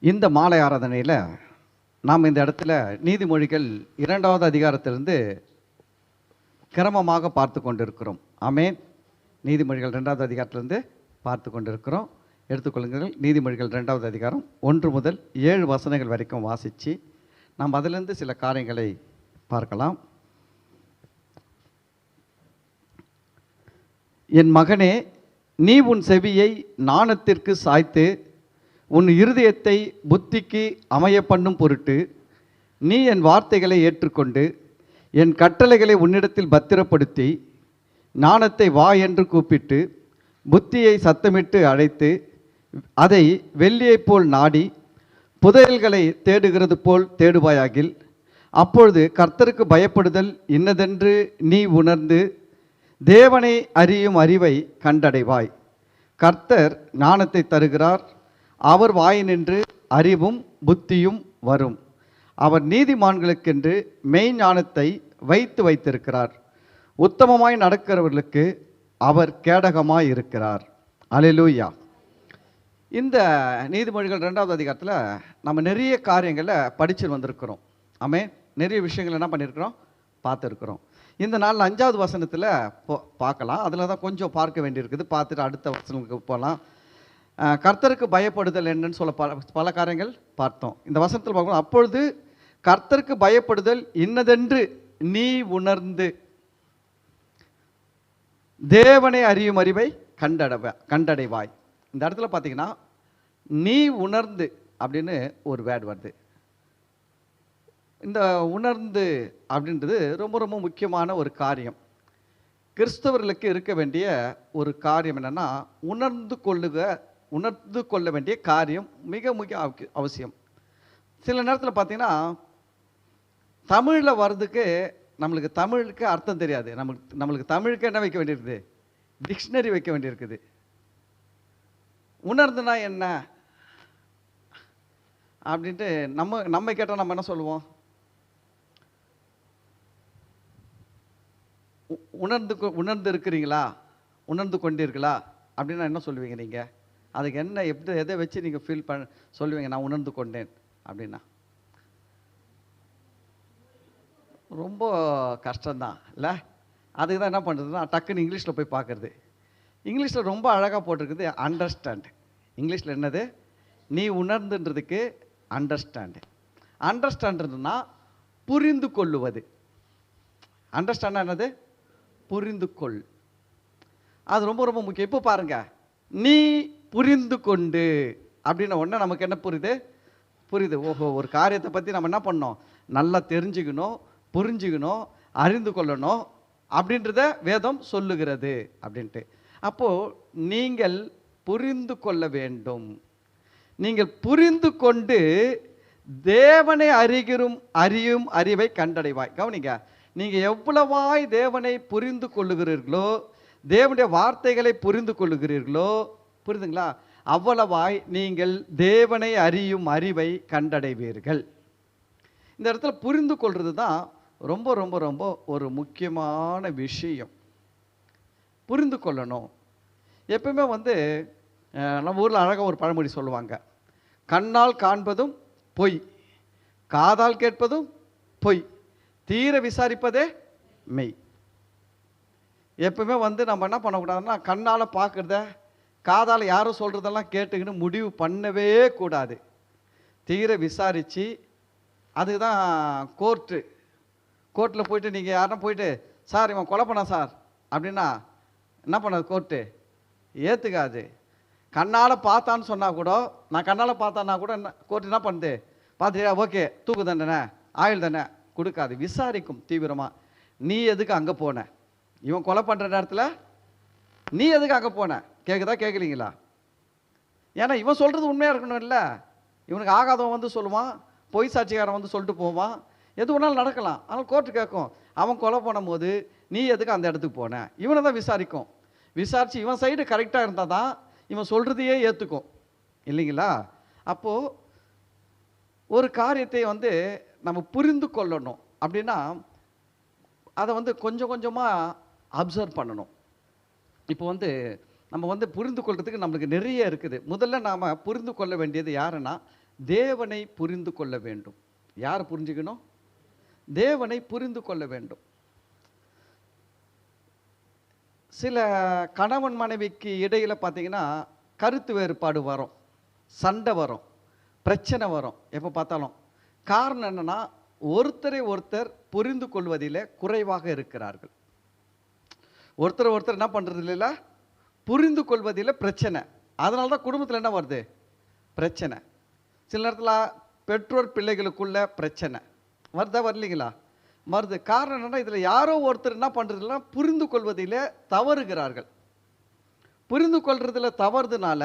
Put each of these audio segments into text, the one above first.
இந்த மாலை ஆராதனையில் நாம் இந்த இடத்துல நீதிமொழிகள் 2வது அதிகாரத்திலிருந்து கிரமமாக பார்த்து கொண்டிருக்கிறோம். ஆமென். நீதிமொழிகள் 2வது அதிகாரத்திலிருந்து பார்த்து கொண்டிருக்கிறோம். எடுத்துக்கொள்ளுங்கள். நீதிமொழிகள் 2வது அதிகாரம் 1 முதல் 7 வசனங்கள் வரைக்கும் வாசித்து நாம் அதிலிருந்து சில காரியங்களை பார்க்கலாம். என் மகனே, நீ உன் செவியை ஞானத்திற்கு சாய்த்து உன் இருதயத்தை புத்திக்கு அமைய பண்ணும் பொருட்டு நீ என் வார்த்தைகளை ஏற்றுக்கொண்டு என் கட்டளைகளை உன்னிடத்தில் பத்திரப்படுத்தி ஞானத்தை வா என்று கூப்பிட்டு புத்தியை சத்தமிட்டு அழைத்து அதை வெள்ளியைப் போல் நாடி புதையல்களை தேடுகிறது போல் தேடுவாயாகில் அப்பொழுது கர்த்தருக்கு பயப்படுதல் இன்னதென்று நீ உணர்ந்து தேவனை அறியும் அறிவை கண்டடைவாய். கர்த்தர் ஞானத்தை தருகிறார், அவர் வாயினின்று அறிவும் புத்தியும் வரும். அவர் நீதிமான்களுக்கென்று மெய்ஞானத்தை வைத்திருக்கிறார். உத்தமமாய் நடக்கிறவர்களுக்கு அவர் கேடகமாய் இருக்கிறார். அல்லேலூயா. இந்த நீதிமொழிகள் 2வது அதிகாரத்தில் நம்ம நிறைய காரியங்களை படித்து வந்திருக்கிறோம். ஆமென். நிறைய விஷயங்கள் என்ன பண்ணியிருக்கிறோம், பார்த்துருக்குறோம். இந்த நாள் 5வது வசனத்தில் பார்க்கலாம். அதில் தான் கொஞ்சம் பார்க்க வேண்டியிருக்குது. பார்த்துட்டு அடுத்த வசனத்துக்கு போகலாம். கர்த்தருக்கு பயப்படுதல் என்னன்னு சொல்ல பல காரியங்கள் பார்த்தோம். இந்த வசனத்தில் பார்க்கணும். அப்பொழுது கர்த்தருக்கு பயப்படுதல் இன்னதென்று நீ உணர்ந்து தேவனை அறியும் அறிவை கண்டடைவாய். இந்த இடத்துல பார்த்தீங்கன்னா நீ உணர்ந்து அப்படின்னு ஒரு வேர்டு வருது. இந்த உணர்ந்து அப்படின்றது ரொம்ப ரொம்ப முக்கியமான ஒரு காரியம். கிறிஸ்தவர்களுக்கு இருக்க வேண்டிய ஒரு காரியம் என்னென்னா, உணர்ந்து கொள்ள வேண்டிய காரியம் மிக மிக அவசியம். சில நேரத்தில் பார்த்தீங்கன்னா தமிழில் வர்றதுக்கு நம்மளுக்கு தமிழுக்கு அர்த்தம் தெரியாது. நம்மளுக்கு தமிழுக்கு என்ன வைக்க வேண்டியிருக்குது, டிக்ஷனரி வைக்க வேண்டியிருக்குது. உணர்ந்துனா என்ன அப்படின்ட்டு நம்ம கேட்டால் நம்ம என்ன சொல்லுவோம், உணர்ந்து இருக்கிறீங்களா, உணர்ந்து கொண்டீர்களா அப்படின்னா என்ன சொல்லுவீங்க நீங்கள்? அதுக்கு என்ன எதை வச்சு நீங்கள் ஃபீல் சொல்லுவீங்க நான் உணர்ந்து கொண்டேன் அப்படின்னா? ரொம்ப கஷ்டம்தான் இல்லை? அதுக்கு தான் என்ன பண்ணுறதுன்னா டக்குன்னு இங்கிலீஷில் போய் பார்க்குறது. இங்கிலீஷில் ரொம்ப அழகாக போட்டிருக்குது அண்டர்ஸ்டாண்ட். இங்கிலீஷில் என்னது, நீ உணர்ந்துன்றதுக்கு அண்டர்ஸ்டாண்டு. அண்டர்ஸ்டாண்டுன்னா புரிந்து கொள்ளுவது. அண்டர்ஸ்டாண்டா என்னது, புரிந்து கொள். அது ரொம்ப ரொம்ப முக்கியம். இப்போ பாருங்க, நீ புரிந்து கொண்டு அப்படின்ன உடனே நமக்கு என்ன புரியுது. ஓஹோ, ஒரு காரியத்தை பற்றி நம்ம என்ன பண்ணோம், நல்லா தெரிஞ்சுக்கணும், புரிஞ்சுக்கணும், அறிந்து கொள்ளணும் அப்படின்றத வேதம் சொல்லுகிறது அப்படின்ட்டு. அப்போது நீங்கள் புரிந்து கொள்ள வேண்டும். நீங்கள் புரிந்து கொண்டு தேவனை அறியும் அறிவை கண்டடைவாய். கவனிங்க, நீங்கள் எவ்வளவாய் தேவனை புரிந்து கொள்ளுகிறீர்களோ, தேவனுடைய வார்த்தைகளை புரிந்து கொள்ளுகிறீர்களோ, புரியுதுங்களா, அவ்வளவாய் நீங்கள் தேவனை அறியும் அறிவை கண்டடைவீர்கள். இந்த இடத்துல புரிந்து கொள்வது தான் ரொம்ப ரொம்ப ரொம்ப ஒரு முக்கியமான விஷயம். புரிந்து கொள்ளணும். எப்பவுமே நம்ம ஊரில் அழகாக ஒரு பழமொழி சொல்லுவாங்க, கண்ணால் காண்பதும் பொய், காதால் கேட்பதும் பொய், தீர விசாரிப்பதே மெய். எப்பவுமே நம்ம என்ன பண்ணக்கூடாதுன்னா, கண்ணால் பார்க்குறத காதால் யாரும் சொல்கிறதெல்லாம் கேட்டுக்கின்னு முடிவு பண்ணவே கூடாது. தீர விசாரித்து, அதுதான் கோர்ட்டில் போயிட்டு நீங்கள் யாரும் போயிட்டு சார் இவன் கொலை பண்ணா சார் அப்படின்னா என்ன பண்ணாது, கோர்ட்டு ஏற்றுக்காது. கண்ணால் பார்த்தான்னு சொன்னால் கூட, நான் கண்ணால் பார்த்தான்னா கூட கோர்ட்டு என்ன பண்ணுது, பார்த்துட்டியா, ஓகே தூக்கு தண்டனை ஆயுள் தானே கொடுக்காது. விசாரிக்கும் தீவிரமாக. நீ எதுக்கு அங்கே போன, இவன் கொலை பண்ணுற நேரத்தில் நீ எதுக்கு அங்கே போன, கேட்குறீங்களா? ஏன்னா இவன் சொல்கிறது உண்மையாக இருக்கணும் இல்லை? இவனுக்கு ஆகாதவன் சொல்லுவான், பொய் சாட்சிக்காரன் சொல்லிட்டு போவான், எது ஒன்றாலும் நடக்கலாம். ஆனால் கோர்ட்டு கேட்கும், அவன் கொலை பண்ணும்போது நீ எதுக்கு அந்த இடத்துக்கு போன. இவனை தான் விசாரிக்கும். விசாரித்து இவன் சைடு கரெக்டாக இருந்தால் தான் இவன் சொல்கிறதையே ஏற்றுக்கும், இல்லைங்களா? அப்போது ஒரு காரியத்தை நம்ம புரிந்து கொள்ளணும் அப்படின்னா அதை கொஞ்சம் கொஞ்சமாக அப்சர்வ் பண்ணணும். இப்போ நம்ம புரிந்து கொள்றதுக்கு நம்மளுக்கு நிறைய இருக்குது. முதல்ல நாம் புரிந்து கொள்ள வேண்டியது யாருன்னா தேவனை புரிந்து கொள்ள வேண்டும். யார் புரிஞ்சுக்கணும்? தேவனை புரிந்து கொள்ள வேண்டும். சில கணவன் மனைவிக்கு இடையில் பார்த்தீங்கன்னா கருத்து வேறுபாடு வரும், சண்டை வரும், பிரச்சனை வரும். எப்போ பார்த்தாலும் காரணம் என்னன்னா, ஒருத்தரை ஒருத்தர் புரிந்து கொள்வதில் குறைவாக இருக்கிறார்கள். ஒருத்தர் ஒருத்தர் என்ன பண்ணுறது இல்லைல்ல, புரிந்து கொள்வதில் பிரச்சனை. அதனால தான் குடும்பத்தில் என்ன வருது? பிரச்சனை. சில நேரத்தில் பெற்றோர் பிள்ளைகளுக்குள்ள பிரச்சனை வருதா, வரலீங்களா? வருது. காரணம் என்னன்னா, இதில் யாரோ ஒருத்தர் என்ன பண்ணுறதுனா புரிந்து கொள்வதில் தவறுகிறார்கள். புரிந்து கொள்றதுல தவறுதுனால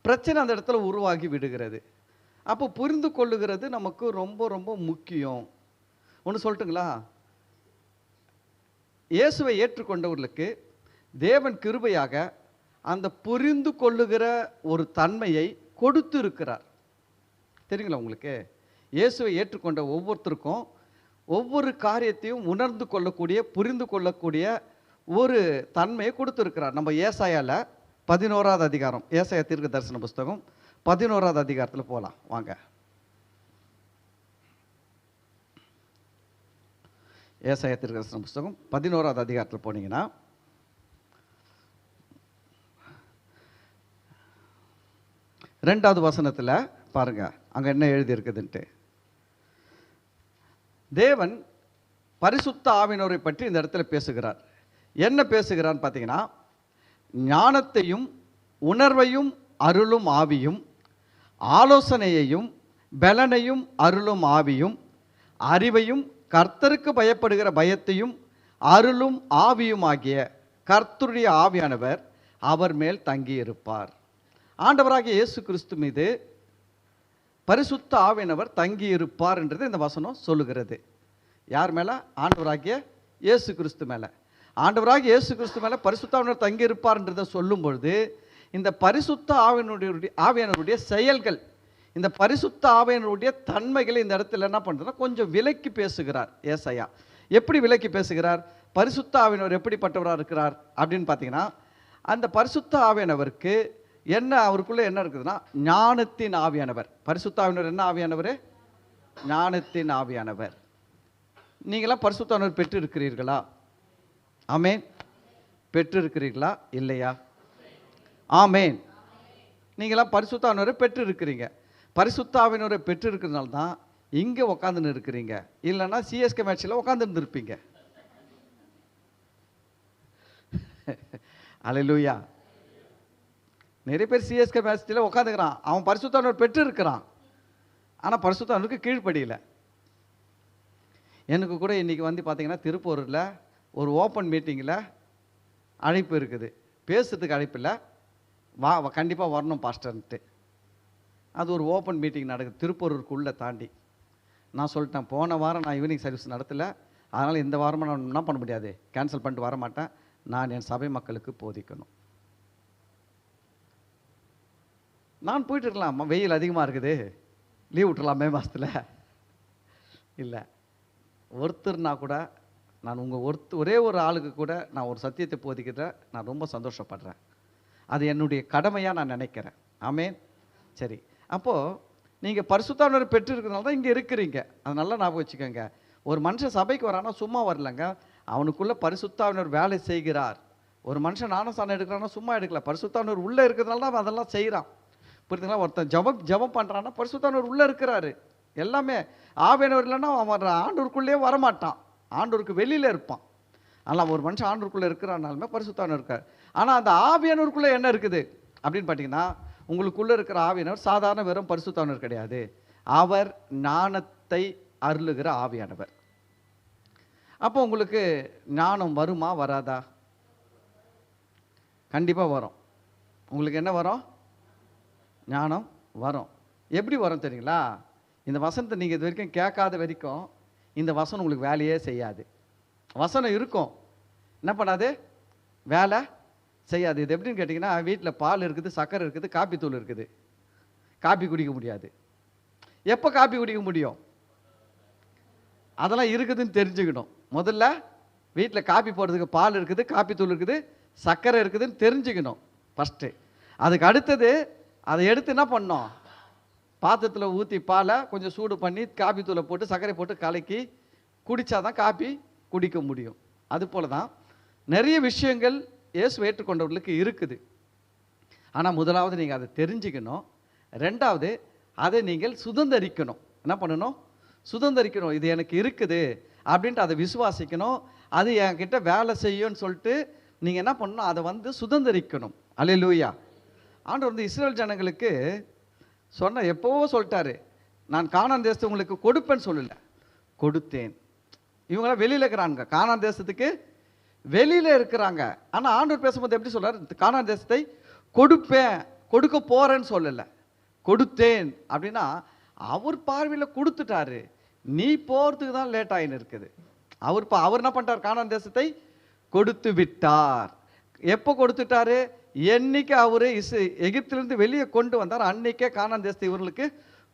பிரச்சனை அந்த இடத்துல உருவாகி விடுகிறது. அப்போ புரிந்து கொள்ளுகிறது நமக்கு ரொம்ப ரொம்ப முக்கியம். ஒன்று சொல்லட்டுங்களா? இயேசுவை ஏற்றுக்கொண்டவர்களுக்கு தேவன் கிருபையாக அந்த புரிந்து கொள்ளுகிற ஒரு தன்மையை கொடுத்து இருக்கிறார். தெரியுங்களா உங்களுக்கு? இயேசுவை ஏற்றுக்கொண்ட ஒவ்வொருத்தருக்கும் ஒவ்வொரு காரியத்தையும் உணர்ந்து கொள்ளக்கூடிய, புரிந்து கொள்ளக்கூடிய ஒரு தன்மையை கொடுத்துருக்கிறார். நம்ம ஏசாயால 11வது அதிகாரம், ஏசாயா தீர்க்க தரிசன புஸ்தகம் 11வது அதிகாரத்தில் போகலாம் வாங்க. ஏசாயா தீர்க்க தரிசன புஸ்தகம் 11வது அதிகாரத்தில் போனீங்கன்னா 2வது வசனத்தில் பாருங்க, அங்கே என்ன எழுதி இருக்குதுன்ட்டு. தேவன் பரிசுத்த ஆவியினரை பற்றி இந்த இடத்துல பேசுகிறார். என்ன பேசுகிறான்னு பார்த்தீங்கன்னா, ஞானத்தையும் உணர்வையும் அருளும் ஆவியும், ஆலோசனையையும் பலனையும் அருளும் ஆவியும், அறிவையும் கர்த்தருக்கு பயப்படுகிற பயத்தையும் அருளும் ஆவியுமாகிய கர்த்தருடைய ஆவியானவர் அவர் மேல் தங்கியிருப்பார். ஆண்டவராகிய இயேசு கிறிஸ்து மீது பரிசுத்த ஆவியானவர் தங்கியிருப்பார் என்றது இந்த வசனம் சொல்லுகிறது. யார் மேலே? ஆண்டவராகிய இயேசு கிறிஸ்து மேலே. ஆண்டவராகிய இயேசு கிறிஸ்து மேலே பரிசுத்த ஆவியானவர் தங்கியிருப்பார் என்றதை சொல்லும் பொழுது, இந்த பரிசுத்த ஆவியானவருடைய செயல்கள், இந்த பரிசுத்த ஆவியானவருடைய தன்மைகளை இந்த இடத்துல என்ன பண்ணுறதுன்னா கொஞ்சம் விலக்கி பேசுகிறார் ஏசாயா. எப்படி விலக்கி பேசுகிறார்? பரிசுத்த ஆவியானவர் எப்படிப்பட்டவராக இருக்கிறார் அப்படின்னு பார்த்தீங்கன்னா, அந்த பரிசுத்த ஆவியானவருக்கு என்ன, அவருக்குள்ளே என்ன இருக்குதுன்னா ஞானத்தின் ஆவியானவர். பரிசுத்த ஆவியானவர் என்ன ஆவியானவர்? ஞானத்தின் ஆவியானவர். நீங்களாம் பரிசுத்த ஆவியானவர் பெற்று இருக்கிறீர்களா? ஆமேன். பெற்று இருக்கிறீர்களா இல்லையா? ஆமேன். நீங்களாம் பரிசுத்த ஆவியானவரை பெற்று இருக்கிறீங்க. பரிசுத்த ஆவியானவரை பெற்று இருக்கிறதுனால தான் இங்கே உட்காந்துன்னு இருக்கிறீங்க. இல்லைன்னா சிஎஸ்கே மேட்சில் உட்காந்துருந்து இருப்பீங்க. அல்லேலூயா. நிறைய பேர் சிஎஸ்கே மேட்சில் உட்காந்துக்கிறான், அவன் பரிசுத்த ஆவியானவர் பெற்று இருக்கிறான், ஆனால் பரிசுத்த ஆவியானவருக்கு கீழ்ப்படியில. எனக்கு கூட இன்றைக்கி வந்து பார்த்தீங்கன்னா திருப்பூரில் ஒரு ஓப்பன் மீட்டிங்கில் அழைப்பு இருக்குது. பேசுறதுக்கு அழைப்பு இல்லை, வா கண்டிப்பாக வரணும் பாஸ்டர்ன்ட்டு. அது ஒரு ஓப்பன் மீட்டிங் நடக்குது திருப்பூருக்குள்ளே தாண்டி. நான் சொல்லிட்டேன், போன வாரம் நான் ஈவினிங் சர்வீஸ் நடத்தலை, அதனால் இந்த வாரமாக நான் என்ன பண்ண முடியாது, கேன்சல் பண்ணிட்டு வர மாட்டேன். நான் என் சபை மக்களுக்கு போதிக்கணும். நான் போயிட்டு இருக்கலாம், வெயில் அதிகமாக இருக்குது, லீவ் விட்டுறலாம் மே மாதத்தில். இல்லை, ஒருத்தர்னா கூட நான் ஒரே ஒரு ஆளுக்கு கூட நான் ஒரு சத்தியத்தை போதிக்கிற நான் ரொம்ப சந்தோஷப்படுறேன். அது என்னுடைய கடமையாக நான் நினைக்கிறேன். ஆமேன். சரி, அப்போது நீங்கள் பரிசுத்த ஆவியானவரை பெற்றிருக்கிறதுனால தான் இங்கே இருக்கிறீங்க. அது நல்லா ஞாபகம் வச்சுக்கோங்க. ஒரு மனுஷன் சபைக்கு வரானா சும்மா வரலங்க, அவனுக்குள்ளே பரிசுத்த ஆவியானவர் வேலை செய்கிறார். ஒரு மனுஷன் ஞானஸ்நானம் எடுக்கிறான்னா சும்மா எடுக்கல, பரிசுத்த ஆவியானவர் உள்ளே இருக்கிறதுனால தான் அதெல்லாம் செய்கிறான். புரியுதுங்களா? ஒருத்தன் ஜபம் பண்ணுறான்னா பரிசுத்த ஆவியானவர் உள்ளே இருக்கிறாரு. எல்லாமே ஆவியானவர் இல்லைன்னா அவன் ஆண்டவருக்குள்ளேயே வரமாட்டான், ஆண்டவருக்கு வெளியில் இருப்பான். ஆனால் ஒரு மனுஷன் ஆண்டவருக்குள்ளே இருக்கிறானாலுமே பரிசுத்த ஆவியானவர் இருக்கார். ஆனால் அந்த ஆவியானவருக்குள்ளே என்ன இருக்குது அப்படின்னு பார்த்தீங்கன்னா, உங்களுக்குள்ளே இருக்கிற ஆவியானவர் சாதாரண வெறும் பரிசுத்த ஆவியானவர் கிடையாது, அவர் ஞானத்தை அருளுகிற ஆவியானவர். அப்போ உங்களுக்கு ஞானம் வருமா வராதா? கண்டிப்பாக வரும். உங்களுக்கு என்ன வரும்? ஞானம் வரும். எப்படி வரும் தெரியுங்களா? இந்த வசனத்தை நீங்கள் இது வரைக்கும் கேட்காத வரைக்கும் இந்த வசனம் உங்களுக்கு வேலையே செய்யாது. வசனம் இருக்கும், என்ன பண்ணாது? வேலை செய்யாது. இது எப்படின்னு கேட்டிங்கன்னா, வீட்டில் பால் இருக்குது, சர்க்கரை இருக்குது, காப்பி தூள் இருக்குது, காப்பி குடிக்க முடியாது. எப்போ காப்பி குடிக்க முடியும்? அதெல்லாம் இருக்குதுன்னு தெரிஞ்சுக்கணும். முதல்ல வீட்டில் காப்பி போடுறதுக்கு பால் இருக்குது, காப்பி தூள் இருக்குது, சர்க்கரை இருக்குதுன்னு தெரிஞ்சுக்கணும் ஃபஸ்ட்டு. அதுக்கு அடுத்தது அதை எடுத்து என்ன பண்ணோம்? பாத்திரத்தில் ஊற்றி பாலை கொஞ்சம் சூடு பண்ணி காபி தூளை போட்டு சர்க்கரை போட்டு கலக்கி குடித்தாதான் காபி குடிக்க முடியும். அதுபோல தான் நிறைய விஷயங்கள் இயேசு ஏற்றுக்கொண்டவர்களுக்கு இருக்குது. ஆனால் முதலாவது நீங்கள் அதை தெரிஞ்சுக்கணும். ரெண்டாவது அதை நீங்கள் சுதந்திரிக்கணும். என்ன பண்ணணும்? சுதந்திரிக்கணும். இது எனக்கு இருக்குது அப்படின்ட்டு அதை விசுவாசிக்கணும். அது என்கிட்ட வேலை செய்யும்னு சொல்லிட்டு நீங்கள் என்ன பண்ணணும்? அதை வந்து சுதந்திரிக்கணும். அல்லேலூயா. ஆண்டவர் வந்து இஸ்ரேல் ஜனங்களுக்கு சொன்ன எப்போவோ சொல்லிட்டாரு, நான் கானான் தேசத்தை உங்களுக்கு கொடுப்பேன்னு சொல்லலை, கொடுத்தேன். இவங்களாம் வெளியில் இருக்கிறாங்க, கானான் தேசத்துக்கு வெளியில் இருக்கிறாங்க. ஆனால் ஆண்டவர் பேசும்போது எப்படி சொல்றாரு? கானான் தேசத்தை கொடுப்பேன், கொடுக்க போறேன்னு சொல்லலை, கொடுத்தேன். அப்படின்னா அவர் பார்வையில் கொடுத்துட்டாரு. நீ போகிறதுக்கு தான் லேட் ஆகின்னு இருக்குது. அவர் என்ன பண்ணிட்டார்? கானான் தேசத்தை கொடுத்து விட்டார். எப்போ கொடுத்துட்டாரு? என்னைக்கு அவரு எகிப்திலிருந்து வெளியே கொண்டு வந்தார் அன்னைக்கே கானான் தேசத்தை இவர்களுக்கு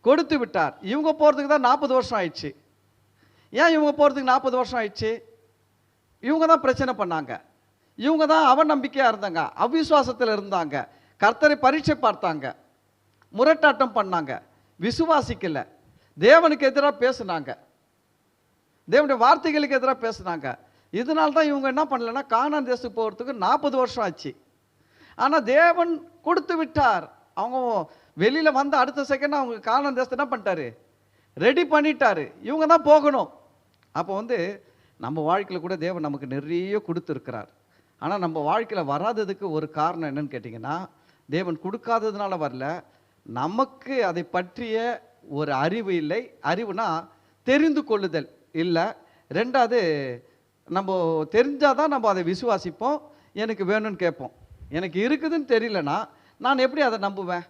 கொடுத்து விட்டார். இவங்க போகிறதுக்கு தான் 40 வருஷம் ஆயிடுச்சு. ஏன் இவங்க போகிறதுக்கு 40 வருஷம் ஆயிடுச்சு? இவங்க தான் பிரச்சனை பண்ணாங்க, இவங்க தான் அவநம்பிக்கையாக இருந்தாங்க, அவிசுவாசத்தில் இருந்தாங்க, கர்த்தரை பரீட்சை பார்த்தாங்க, முரட்டாட்டம் பண்ணாங்க, விசுவாசிக்கல, தேவனுக்கு எதிராக பேசுனாங்க, தேவனுடைய வார்த்தைகளுக்கு எதிராக பேசுனாங்க. இதனால தான் இவங்க என்ன பண்ணலன்னா கானான் தேசத்துக்கு போகிறதுக்கு 40 வருஷம் ஆச்சு. ஆனால் தேவன் கொடுத்து விட்டார். அவங்க வெளியில் வந்து அடுத்த செகண்ட் அவங்க கானான் தேசத்தை என்ன பண்ணிட்டாரு? ரெடி பண்ணிட்டாரு. இவங்க தான் போகணும். அப்போ வந்து நம்ம வாழ்க்கையில் கூட தேவன் நமக்கு நிறைய கொடுத்துருக்கிறார். ஆனால் நம்ம வாழ்க்கையில் வராததுக்கு ஒரு காரணம் என்னன்னு கேட்டிங்கன்னா, தேவன் கொடுக்காததுனால வரல, நமக்கு அதை பற்றிய ஒரு அறிவு இல்லை. அறிவுனா தெரிந்து கொள்ளுதல் இல்லை. ரெண்டாவது, நம்ம தெரிஞ்சாதான் நம்ம அதை விசுவாசிப்போம், எனக்கு வேணும்னு கேட்போம். எனக்கு இருக்குதுன்னு தெரியலனா நான் எப்படி அதை நம்புவேன்?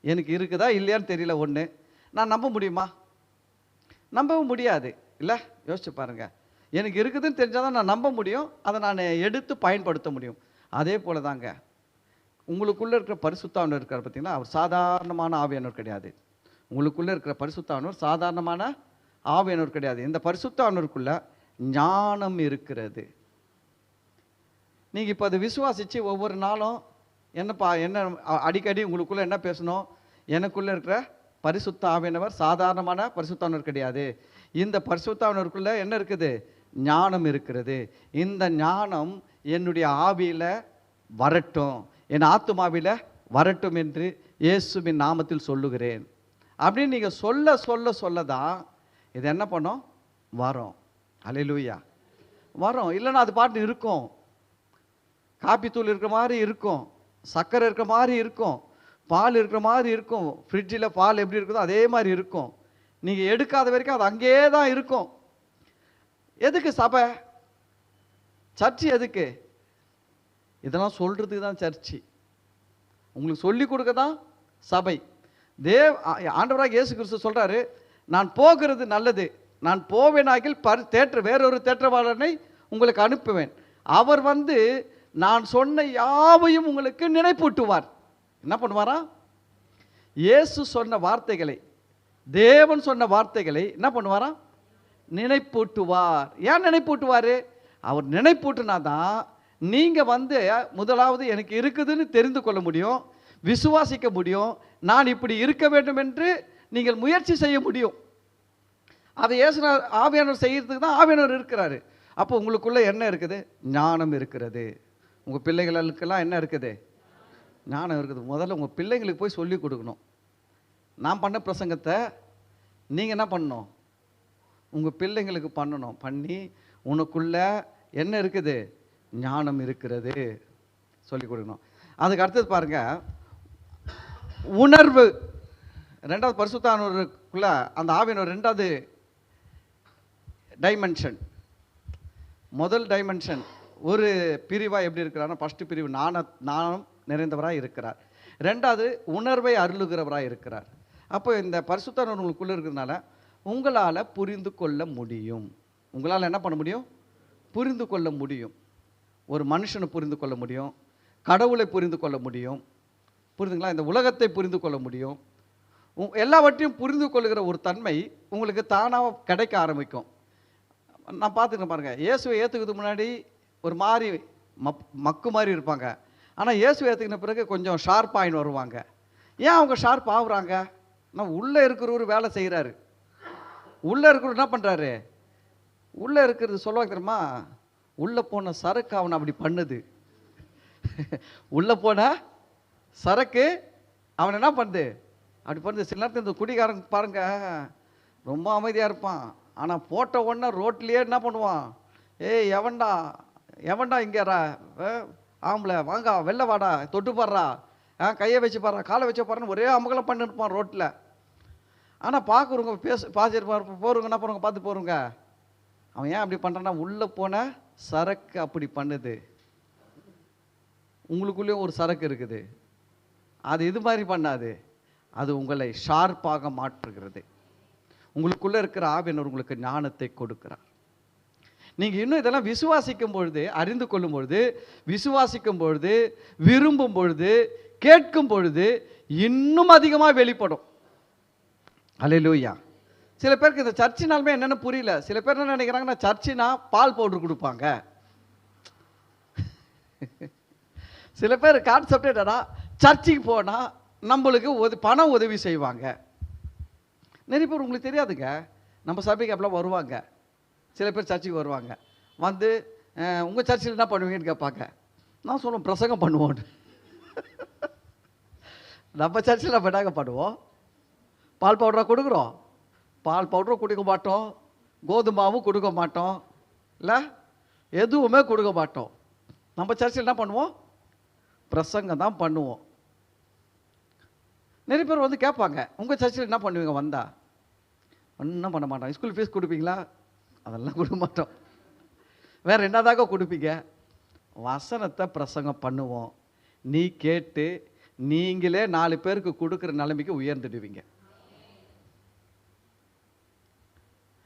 எனக்கு இருக்குதா இல்லையான்னு தெரியல, ஒன்று நான் நம்ப முடியுமா? நம்பவும் முடியாது இல்லை. யோசிச்சு பாருங்க. எனக்கு இருக்குதுன்னு தெரிஞ்சால் தான் நான் நம்ப முடியும், அதை நான் எடுத்து பயன்படுத்த முடியும். அதே போல தாங்க உங்களுக்குள்ளே இருக்கிற பரிசுத்தாவினர் இருக்கார் பார்த்தீங்கன்னா, அவர் சாதாரணமான ஆவியானவர் கிடையாது. உங்களுக்குள்ளே இருக்கிற பரிசுத்தாவினர் சாதாரணமான ஆவியானவர் கிடையாது. இந்த பரிசுத்தாவினருக்குள்ள ஞானம் இருக்கிறது. நீங்கள் இப்போ அதை விசுவாசித்து ஒவ்வொரு நாளும் என்ன அடிக்கடி உங்களுக்குள்ளே என்ன பேசணும்? எனக்குள்ளே இருக்கிற பரிசுத்த ஆவியானவர் சாதாரணமான பரிசுத்தாவினர் கிடையாது. இந்த பரிசுத்தாவினருக்குள்ளே என்ன இருக்குது? ஞானம் இருக்கிறது. இந்த ஞானம் என்னுடைய ஆவியில் வரட்டும், என் ஆத்துமாவில் வரட்டும் என்று இயேசுவின் நாமத்தில் சொல்லுகிறேன் அப்படின்னு நீங்கள் சொல்ல சொல்ல சொல்ல தான் இது என்ன பண்ணும்? வரும். அல்லேலூயா. வரும். இல்லைன்னா அது பாட்டு இருக்கும். காப்பி தூள் இருக்கிற மாதிரி இருக்கும், சர்க்கரை இருக்கிற மாதிரி இருக்கும், பால் இருக்கிற மாதிரி இருக்கும். ஃப்ரிட்ஜில் பால் எப்படி இருக்குதோ அதே மாதிரி இருக்கும். நீங்கள் எடுக்காத வரைக்கும் அது அங்கேயே தான் இருக்கும். எதுக்கு சபை? சர்ச்சு எதுக்கு? இதெல்லாம் சொல்கிறதுக்கு தான் சர்ச்சு. உங்களுக்கு சொல்லி கொடுக்க தான் சபை. ஆண்டவராக இயேசு கிறிஸ்து சொல்கிறாரு, நான் போகிறது நல்லது, நான் போவேனாகில் வேறொரு தேற்றவாளனை உங்களுக்கு அனுப்புவேன், அவர் வந்து நான் சொன்ன யாவையும் உங்களுக்கு நினைப்பூட்டுவார். என்ன பண்ணுவாரா? இயேசு சொன்ன வார்த்தைகளை, தேவன் சொன்ன வார்த்தைகளை என்ன பண்ணுவாரா? நினைப்பூட்டுவார். ஏன் நினைப்பூட்டுவார்? அவர் நினைப்பூட்டுனாதான் நீங்கள் வந்து முதலாவது எனக்கு இருக்குதுன்னு தெரிந்து கொள்ள முடியும், விசுவாசிக்க முடியும், நான் இப்படி இருக்க வேண்டும் என்று நீங்கள் முயற்சி செய்ய முடியும். அதை இயேசுநாதர் ஆவியானவர் செய்யறதுக்கு தான் ஆவியானவர் இருக்கிறாரு. அப்போ உங்களுக்குள்ள என்ன இருக்குது? ஞானம் இருக்கிறது. உங்கள் பிள்ளைகளுக்கெல்லாம் என்ன இருக்குது? ஞானம் இருக்குது. முதல்ல உங்கள் பிள்ளைங்களுக்கு போய் சொல்லி கொடுக்கணும். நான் பண்ண பிரசங்கத்தை நீங்கள் என்ன பண்ணணும்? உங்கள் பிள்ளைங்களுக்கு பண்ணணும். பண்ணி உனக்குள்ள என்ன இருக்குது? ஞானம் இருக்கிறது சொல்லி கொடுக்கணும். அதுக்கு அடுத்தது பாருங்க, உணர்வு. ரெண்டாவது பரிசுத்தானவருக்குள்ள அந்த ஆவியானவர் ரெண்டாவது டைமென்ஷன். முதல் டைமென்ஷன் ஒரு பிரிவாக எப்படி இருக்கிறார்? ஃபர்ஸ்ட் பிரிவு நாணம் நிறைந்தவராக இருக்கிறார். ரெண்டாவது உணர்வை அருளுகிறவராக இருக்கிறார். அப்போ இந்த பரிசுத்தானவர் உங்களுக்குள்ளே இருக்கிறதுனால உங்களால் புரிந்து கொள்ள முடியும். உங்களால் என்ன பண்ண முடியும்? புரிந்து கொள்ள முடியும். ஒரு மனுஷனை புரிந்து கொள்ள முடியும், கடவுளை புரிந்து கொள்ள முடியும், புரிந்துங்களா? இந்த உலகத்தை புரிந்து கொள்ள முடியும். எல்லாவற்றையும் புரிந்து கொள்ளுகிற ஒரு தன்மை உங்களுக்கு தானாக கிடைக்க ஆரம்பிக்கும். நான் பார்த்துக்கிறேன் பாருங்கள், இயேசுவை ஏற்றுக்கிறதுக்கு முன்னாடி ஒரு மாதிரி மக்கு மாதிரி இருப்பாங்க. ஆனால் இயேசுவை ஏற்றுக்கின பிறகு கொஞ்சம் ஷார்ப் ஆகின்னு வருவாங்க. ஏன் அவங்க ஷார்ப் ஆகுறாங்க? ஆனால் உள்ளே இருக்கிறவர் வேலை செய்கிறாரு. உள்ளே இருக்கிறவர் என்ன பண்ணுறாரு? உள்ளே இருக்கிறது சொல்லுவாங்க தெரியுமா, உள்ளே போன சரக்கு அவனை அப்படி பண்ணுது. உள்ளே போன சரக்கு அவன் என்ன பண்ணுது? அப்படி பண்ணுது. சில நேரத்தில் இந்த குடிகாரங்க பாருங்க, ரொம்ப அமைதியாக இருப்பான். ஆனால் போட்ட உடனே ரோட்லேயே என்ன பண்ணுவான்? ஏய் எவன்டா எவன்டா இங்கேறா, ஆம்பளை வாங்க வெளில வாடா, தொட்டு பாடுறா, கையை வச்சு பாடுறா, காலை வச்சு பாடுறன்னு ஒரே அமகலம் பண்ணிருப்பான் ரோட்டில். ஆனால் பார்க்குறவங்க பாசிருப்பார் போகிறவங்க என்ன பண்ணுவாங்க, பார்த்து போகிறவங்க அவன் ஏன் அப்படி பண்ணுறான்னா உள்ளே போன சரக்கு அப்படி பண்ணுது. உங்களுக்குள்ளேயும் ஒரு சரக்கு இருக்குது. அது இது மாதிரி பண்ணாது, அது உங்களை ஷார்ப்பாக மாற்றுகிறது. உங்களுக்குள்ளே இருக்கிற ஆவியானவர் உங்களுக்கு ஞானத்தை கொடுக்கிறார். நீங்கள் இன்னும் இதெல்லாம் விசுவாசிக்கும் பொழுது, அறிந்து கொள்ளும் பொழுது, விசுவாசிக்கும் பொழுது, விரும்பும் பொழுது, கேட்கும் பொழுது இன்னும் அதிகமாக வெளிப்படும். அல்லேலூயா. சில பேருக்கு இந்த சர்ச்சினாலுமே என்னென்னு புரியல. சில பேர் என்ன நினைக்கிறாங்கன்னா, சர்ச்சினா பால் பவுடர் கொடுப்பாங்க. சில பேர் கான்செப்ட் என்னன்னா, சர்ச்சுக்கு போனால் நம்மளுக்கு பண உதவி செய்வாங்க. நிறைய பேர் உங்களுக்கு தெரியாதுங்க, நம்ம சபைக்கு அப்பெல்லாம் வருவாங்க. சில பேர் சர்ச்சுக்கு வருவாங்க, வந்து உங்கள் சர்ச்சில் என்ன பண்ணுவீங்கன்னு கேட்பாங்க. நான் சொல்லுவேன் பிரசங்கம் பண்ணுவோன்னு. நம்ம சர்ச்சில் நம்ம என்னங்க பண்ணுவோம்? பால் பவுடராக கொடுக்குறோம்? பால் பவுடரும் கொடுக்க மாட்டோம், கோதுமாவும் கொடுக்க மாட்டோம், இல்லை எதுவுமே கொடுக்க மாட்டோம். நம்ம சர்ச்சில் என்ன பண்ணுவோம்? பிரசங்கம் தான் பண்ணுவோம். நிறைய பேர் வந்து கேட்பாங்க, உங்கள் சர்ச்சில் என்ன பண்ணுவீங்க வந்தா? ஒன்றும் பண்ண மாட்டோம். ஸ்கூல் ஃபீஸ் கொடுப்பீங்களா? அதெல்லாம் கொடுக்க மாட்டோம். வேறு என்னதாக கொடுப்பீங்க? வசனத்தை பிரசங்கம் பண்ணுவோம். நீ கேட்டு நீங்களே 4 பேருக்கு கொடுக்குற நிலைமைக்கு உயர்ந்துடுவீங்க.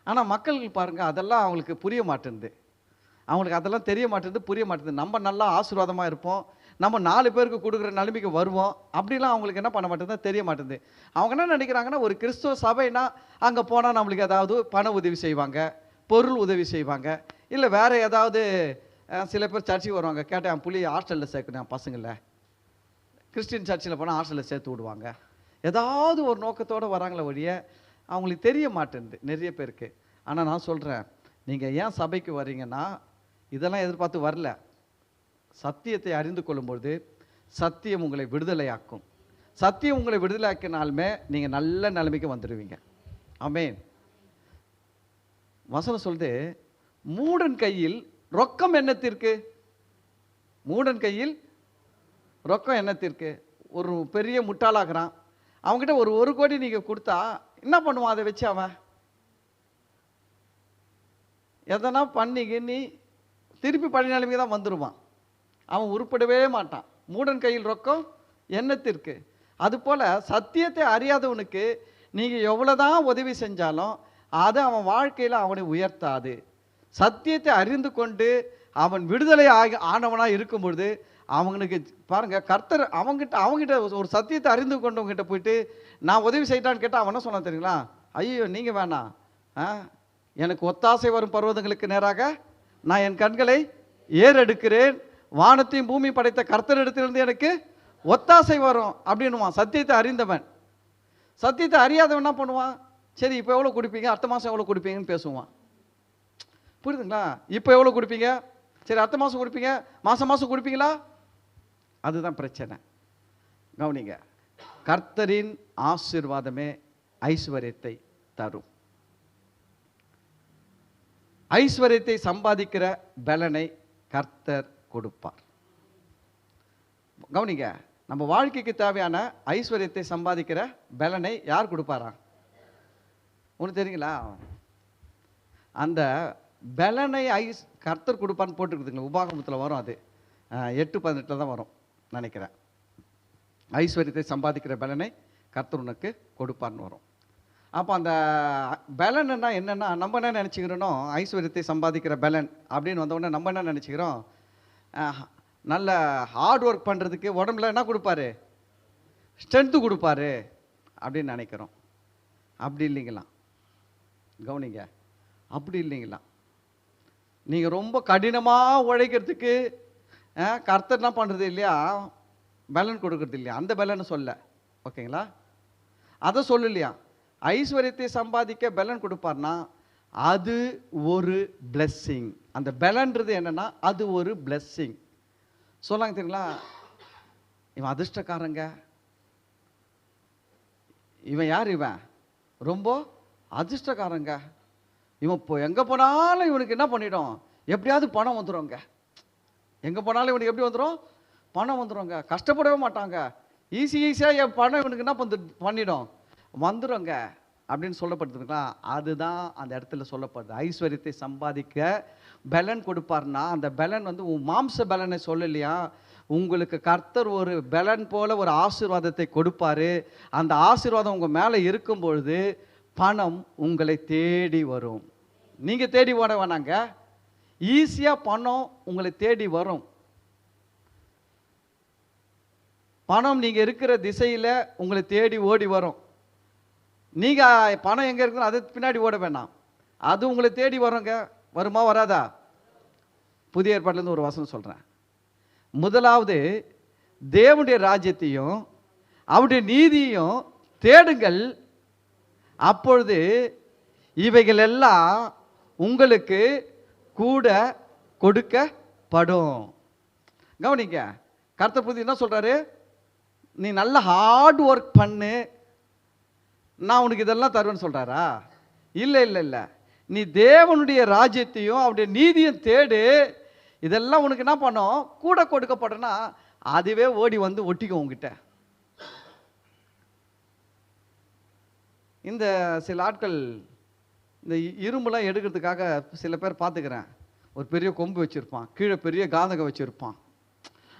ஆனால் மக்களுக்கு பாருங்கள், அதெல்லாம் அவங்களுக்கு புரிய மாட்டேங்குது. அவங்களுக்கு அதெல்லாம் தெரிய மாட்டேங்குது, புரிய மாட்டேங்குது. நம்ம நல்லா ஆசீர்வாதமாக இருப்போம், நம்ம 4 பேருக்கு கொடுக்குற நிலைமைக்கு வருவோம், அப்படிலாம் அவங்களுக்கு என்ன பண்ண மாட்டேங்குது, தெரிய மாட்டேங்குது. அவங்க என்ன நினைக்கிறாங்கன்னா, ஒரு கிறிஸ்துவ சபைனா அங்கே போனால் நம்மளுக்கு ஏதாவது பண உதவி செய்வாங்க, பொருள் உதவி செய்வாங்க, இல்லை வேறு ஏதாவது. சில பேர் சர்ச்சுக்கு வருவாங்க, கேட்டேன் என் புள்ளி ஹாஸ்டலில் சேர்க்கணும் பசங்களை, கிறிஸ்டின் சர்ச்சில் போனால் ஹாஸ்டலில் சேர்த்து விடுவாங்க. ஏதாவது ஒரு நோக்கத்தோடு வராங்களே ஒழிய அவங்களுக்கு தெரிய மாட்டேங்குது நிறைய பேருக்கு. ஆனால் நான் சொல்கிறேன், நீங்கள் ஏன் சபைக்கு வர்றீங்கன்னா இதெல்லாம் எதிர்பார்த்து வரல. சத்தியத்தை அறிந்து கொள்ளும்பொழுது சத்தியம் உங்களை விடுதலையாக்கும். சத்தியம் உங்களை விடுதலையாக்கினாலுமே நீங்கள் நல்ல நிலைமைக்கு வந்துடுவீங்க. ஆமென். வசனம் சொல்லுது, மூடன் கையில் ரொக்கம் என்னத்திற்கு? மூடன் கையில் ரொக்கம் என்னத்திற்கு? ஒரு பெரிய முட்டாளாகிறான், அவங்ககிட்ட ஒரு 1 கோடி நீங்கள் கொடுத்தா என்ன பண்ணுவான்? அதை வச்சு அவன் எதனா பண்ணிக்கின்னு திருப்பி பழைய நிலைமைக்கு தான் வந்துடுவான். அவன் உருப்படவே மாட்டான். மூடன் கையில் ரொக்கம் என்னத்திற்கு? அதுபோல் சத்தியத்தை அறியாதவனுக்கு நீங்கள் எவ்வளோதான் உதவி செஞ்சாலும் அது அவன் வாழ்க்கையில் அவனை உயர்த்தாது. சத்தியத்தை அறிந்து கொண்டு அவன் விடுதலை ஆனவனாக இருக்கும் பொழுது அவனுக்கு பாருங்கள், கர்த்தர் அவங்ககிட்ட ஒரு சத்தியத்தை அறிந்து கொண்டவங்ககிட்ட போயிட்டு நான் உதவி செய்யட்டான்னு கேட்டால் அவன் என்ன சொன்னான் தெரியுங்களா? ஐயோ நீங்கள் வேணாம், எனக்கு ஒத்தாசை வரும் பர்வதங்களுக்கு நேராக நான் என் கண்களை ஏறெடுக்கிறேன், வானத்தையும் பூமி படைத்த கர்த்தர் இடத்திலிருந்து எனக்கு ஒத்தாசை வரும் அப்படின்னுவான் சத்தியத்தை அறிந்தவன். சத்தியத்தை அறியாதவன் என்ன பண்ணுவான்? சரி இப்போ எவ்வளோ கொடுப்பீங்க, அடுத்த மாதம் எவ்வளோ கொடுப்பீங்கன்னு பேசுவான். புரியுதுங்களா? இப்போ எவ்வளோ கொடுப்பீங்க, சரி அடுத்த மாதம் கொடுப்பீங்க, மாதம் மாதம் கொடுப்பீங்களா? அதுதான் பிரச்சனை. கவனிங்க, கர்த்தரின் ஆசீர்வாதமே ஐஸ்வர்யத்தை தரும். ஐஸ்வர்யத்தை சம்பாதிக்கிற பலனை கர்த்தர் கொடுப்பார். கவனிங்க, நம்ம வாழ்க்கைக்கு தேவையான ஐஸ்வர்யத்தை சம்பாதிக்கிற பலனை யார் கொடுப்பாரா? ஒன்று தெரியுங்களா? அந்த பலனை கர்த்தர் கொடுப்பான்னு போட்டுருக்குதுங்களா? உபாகமத்தில் வரும், அது 8:18 தான் வரும் நினைக்கிறேன். ஐஸ்வர்யத்தை சம்பாதிக்கிற பலனை கர்த்தர் உனக்கு கொடுப்பான்னு வரும். அப்போ அந்த பலன்னா என்னென்னா, நம்ம என்ன நினச்சிக்கிறோனோ, ஐஸ்வர்யத்தை சம்பாதிக்கிற பலன் அப்படின்னு வந்தவுடனே நம்ம என்ன நினச்சிக்கிறோம், நல்ல ஹார்ட் ஒர்க் பண்ணுறதுக்கு உடம்புல என்ன கொடுப்பாரு, ஸ்ட்ரென்த்து கொடுப்பாரு அப்படின்னு நினைக்கிறோம். அப்படி இல்லைங்களா? கவனிங்க, அப்படி இல்லைங்களா? நீங்கள் ரொம்ப கடினமாக உழைக்கிறதுக்கு கர்த்தர் என்ன பண்ணுறது இல்லையா, பலன் கொடுக்கறது இல்லையா? அந்த பலன்னு சொல்ல, ஓகேங்களா? அதை சொல்லலையா. ஐஸ்வர்யத்தை சம்பாதிக்க பலன் கொடுப்பார்னா அது ஒரு பிளெஸ்ஸிங். அந்த பலன்றது என்னன்னா அது ஒரு பிளெஸ்ஸிங். சொல்லாங்க தெரியுங்களா, இவன் அதிர்ஷ்டக்காரங்க, இவன் யார், இவன் ரொம்ப அதிர்ஷ்டக்காரங்க, இவன் இப்போ எங்கே போனாலும் இவனுக்கு என்ன பண்ணிடும், எப்படியாவது பணம் வந்துடும்ங்க. எங்கே போனாலும் இவனுக்கு எப்படி வந்துடும், பணம் வந்துடும்ங்க. கஷ்டப்படவே மாட்டாங்க, ஈஸியாக என் பணம் இவனுக்கு என்ன பண்ணிடும், வந்துடும்ங்க அப்படின்னு சொல்லப்படுதுங்களா. அதுதான் அந்த இடத்துல சொல்லப்படுது. ஐஸ்வர்யத்தை சம்பாதிக்க பலன் கொடுப்பார்னா அந்த பலன் வந்து உன் மாம்ச பலனை சொல்லலையா, உங்களுக்கு கர்த்தர் ஒரு பலன் போல ஒரு ஆசீர்வாதத்தை கொடுப்பாரு. அந்த ஆசீர்வாதம் உங்கள் மேலே இருக்கும் பொழுது பணம் உங்களை தேடி வரும். நீங்கள் தேடி ஓட வேணாங்க, ஈஸியாக பணம் உங்களை தேடி வரும். பணம் நீங்கள் இருக்கிற திசையில் உங்களை தேடி ஓடி வரும். நீங்கள் பணம் எங்கே இருக்குன்னு அது பின்னாடி ஓட வேணாம், அது உங்களை தேடி வருங்க. வருமா வராதா? புதிய ஏற்பாட்டிலேருந்து ஒரு வசனம் சொல்கிறேன். முதலாவது தேவனுடைய ராஜ்யத்தையும் அவருடைய நீதியையும் தேடுங்கள், அப்பொழுது இவைகள் எல்லாம் உங்களுக்கு கூட கொடுக்கப்படும். கவனிங்க, கர்த்தர் புதிய என்ன சொல்கிறாரு, நீ நல்ல ஹார்ட் ஒர்க் பண்ணு, நான் உனக்கு இதெல்லாம் தருவேன்னு சொல்கிறாரா? இல்லை இல்லை இல்லை, நீ தேவனுடைய ராஜ்யத்தையும் அவருடைய நீதியும் தேடு, இதெல்லாம் உனக்கு என்ன பண்ணும், கூட கொடுக்கப்படனா அதுவே ஓடி வந்து ஒட்டிக்கும் உங்ககிட்ட. இந்த சில ஆட்கள் இந்த இரும்புலாம் எடுக்கிறதுக்காக சில பேர் பார்த்துக்கிறேன், ஒரு பெரிய கொம்பு வச்சுருப்பான், கீழே பெரிய காந்தகம் வச்சுருப்பான்.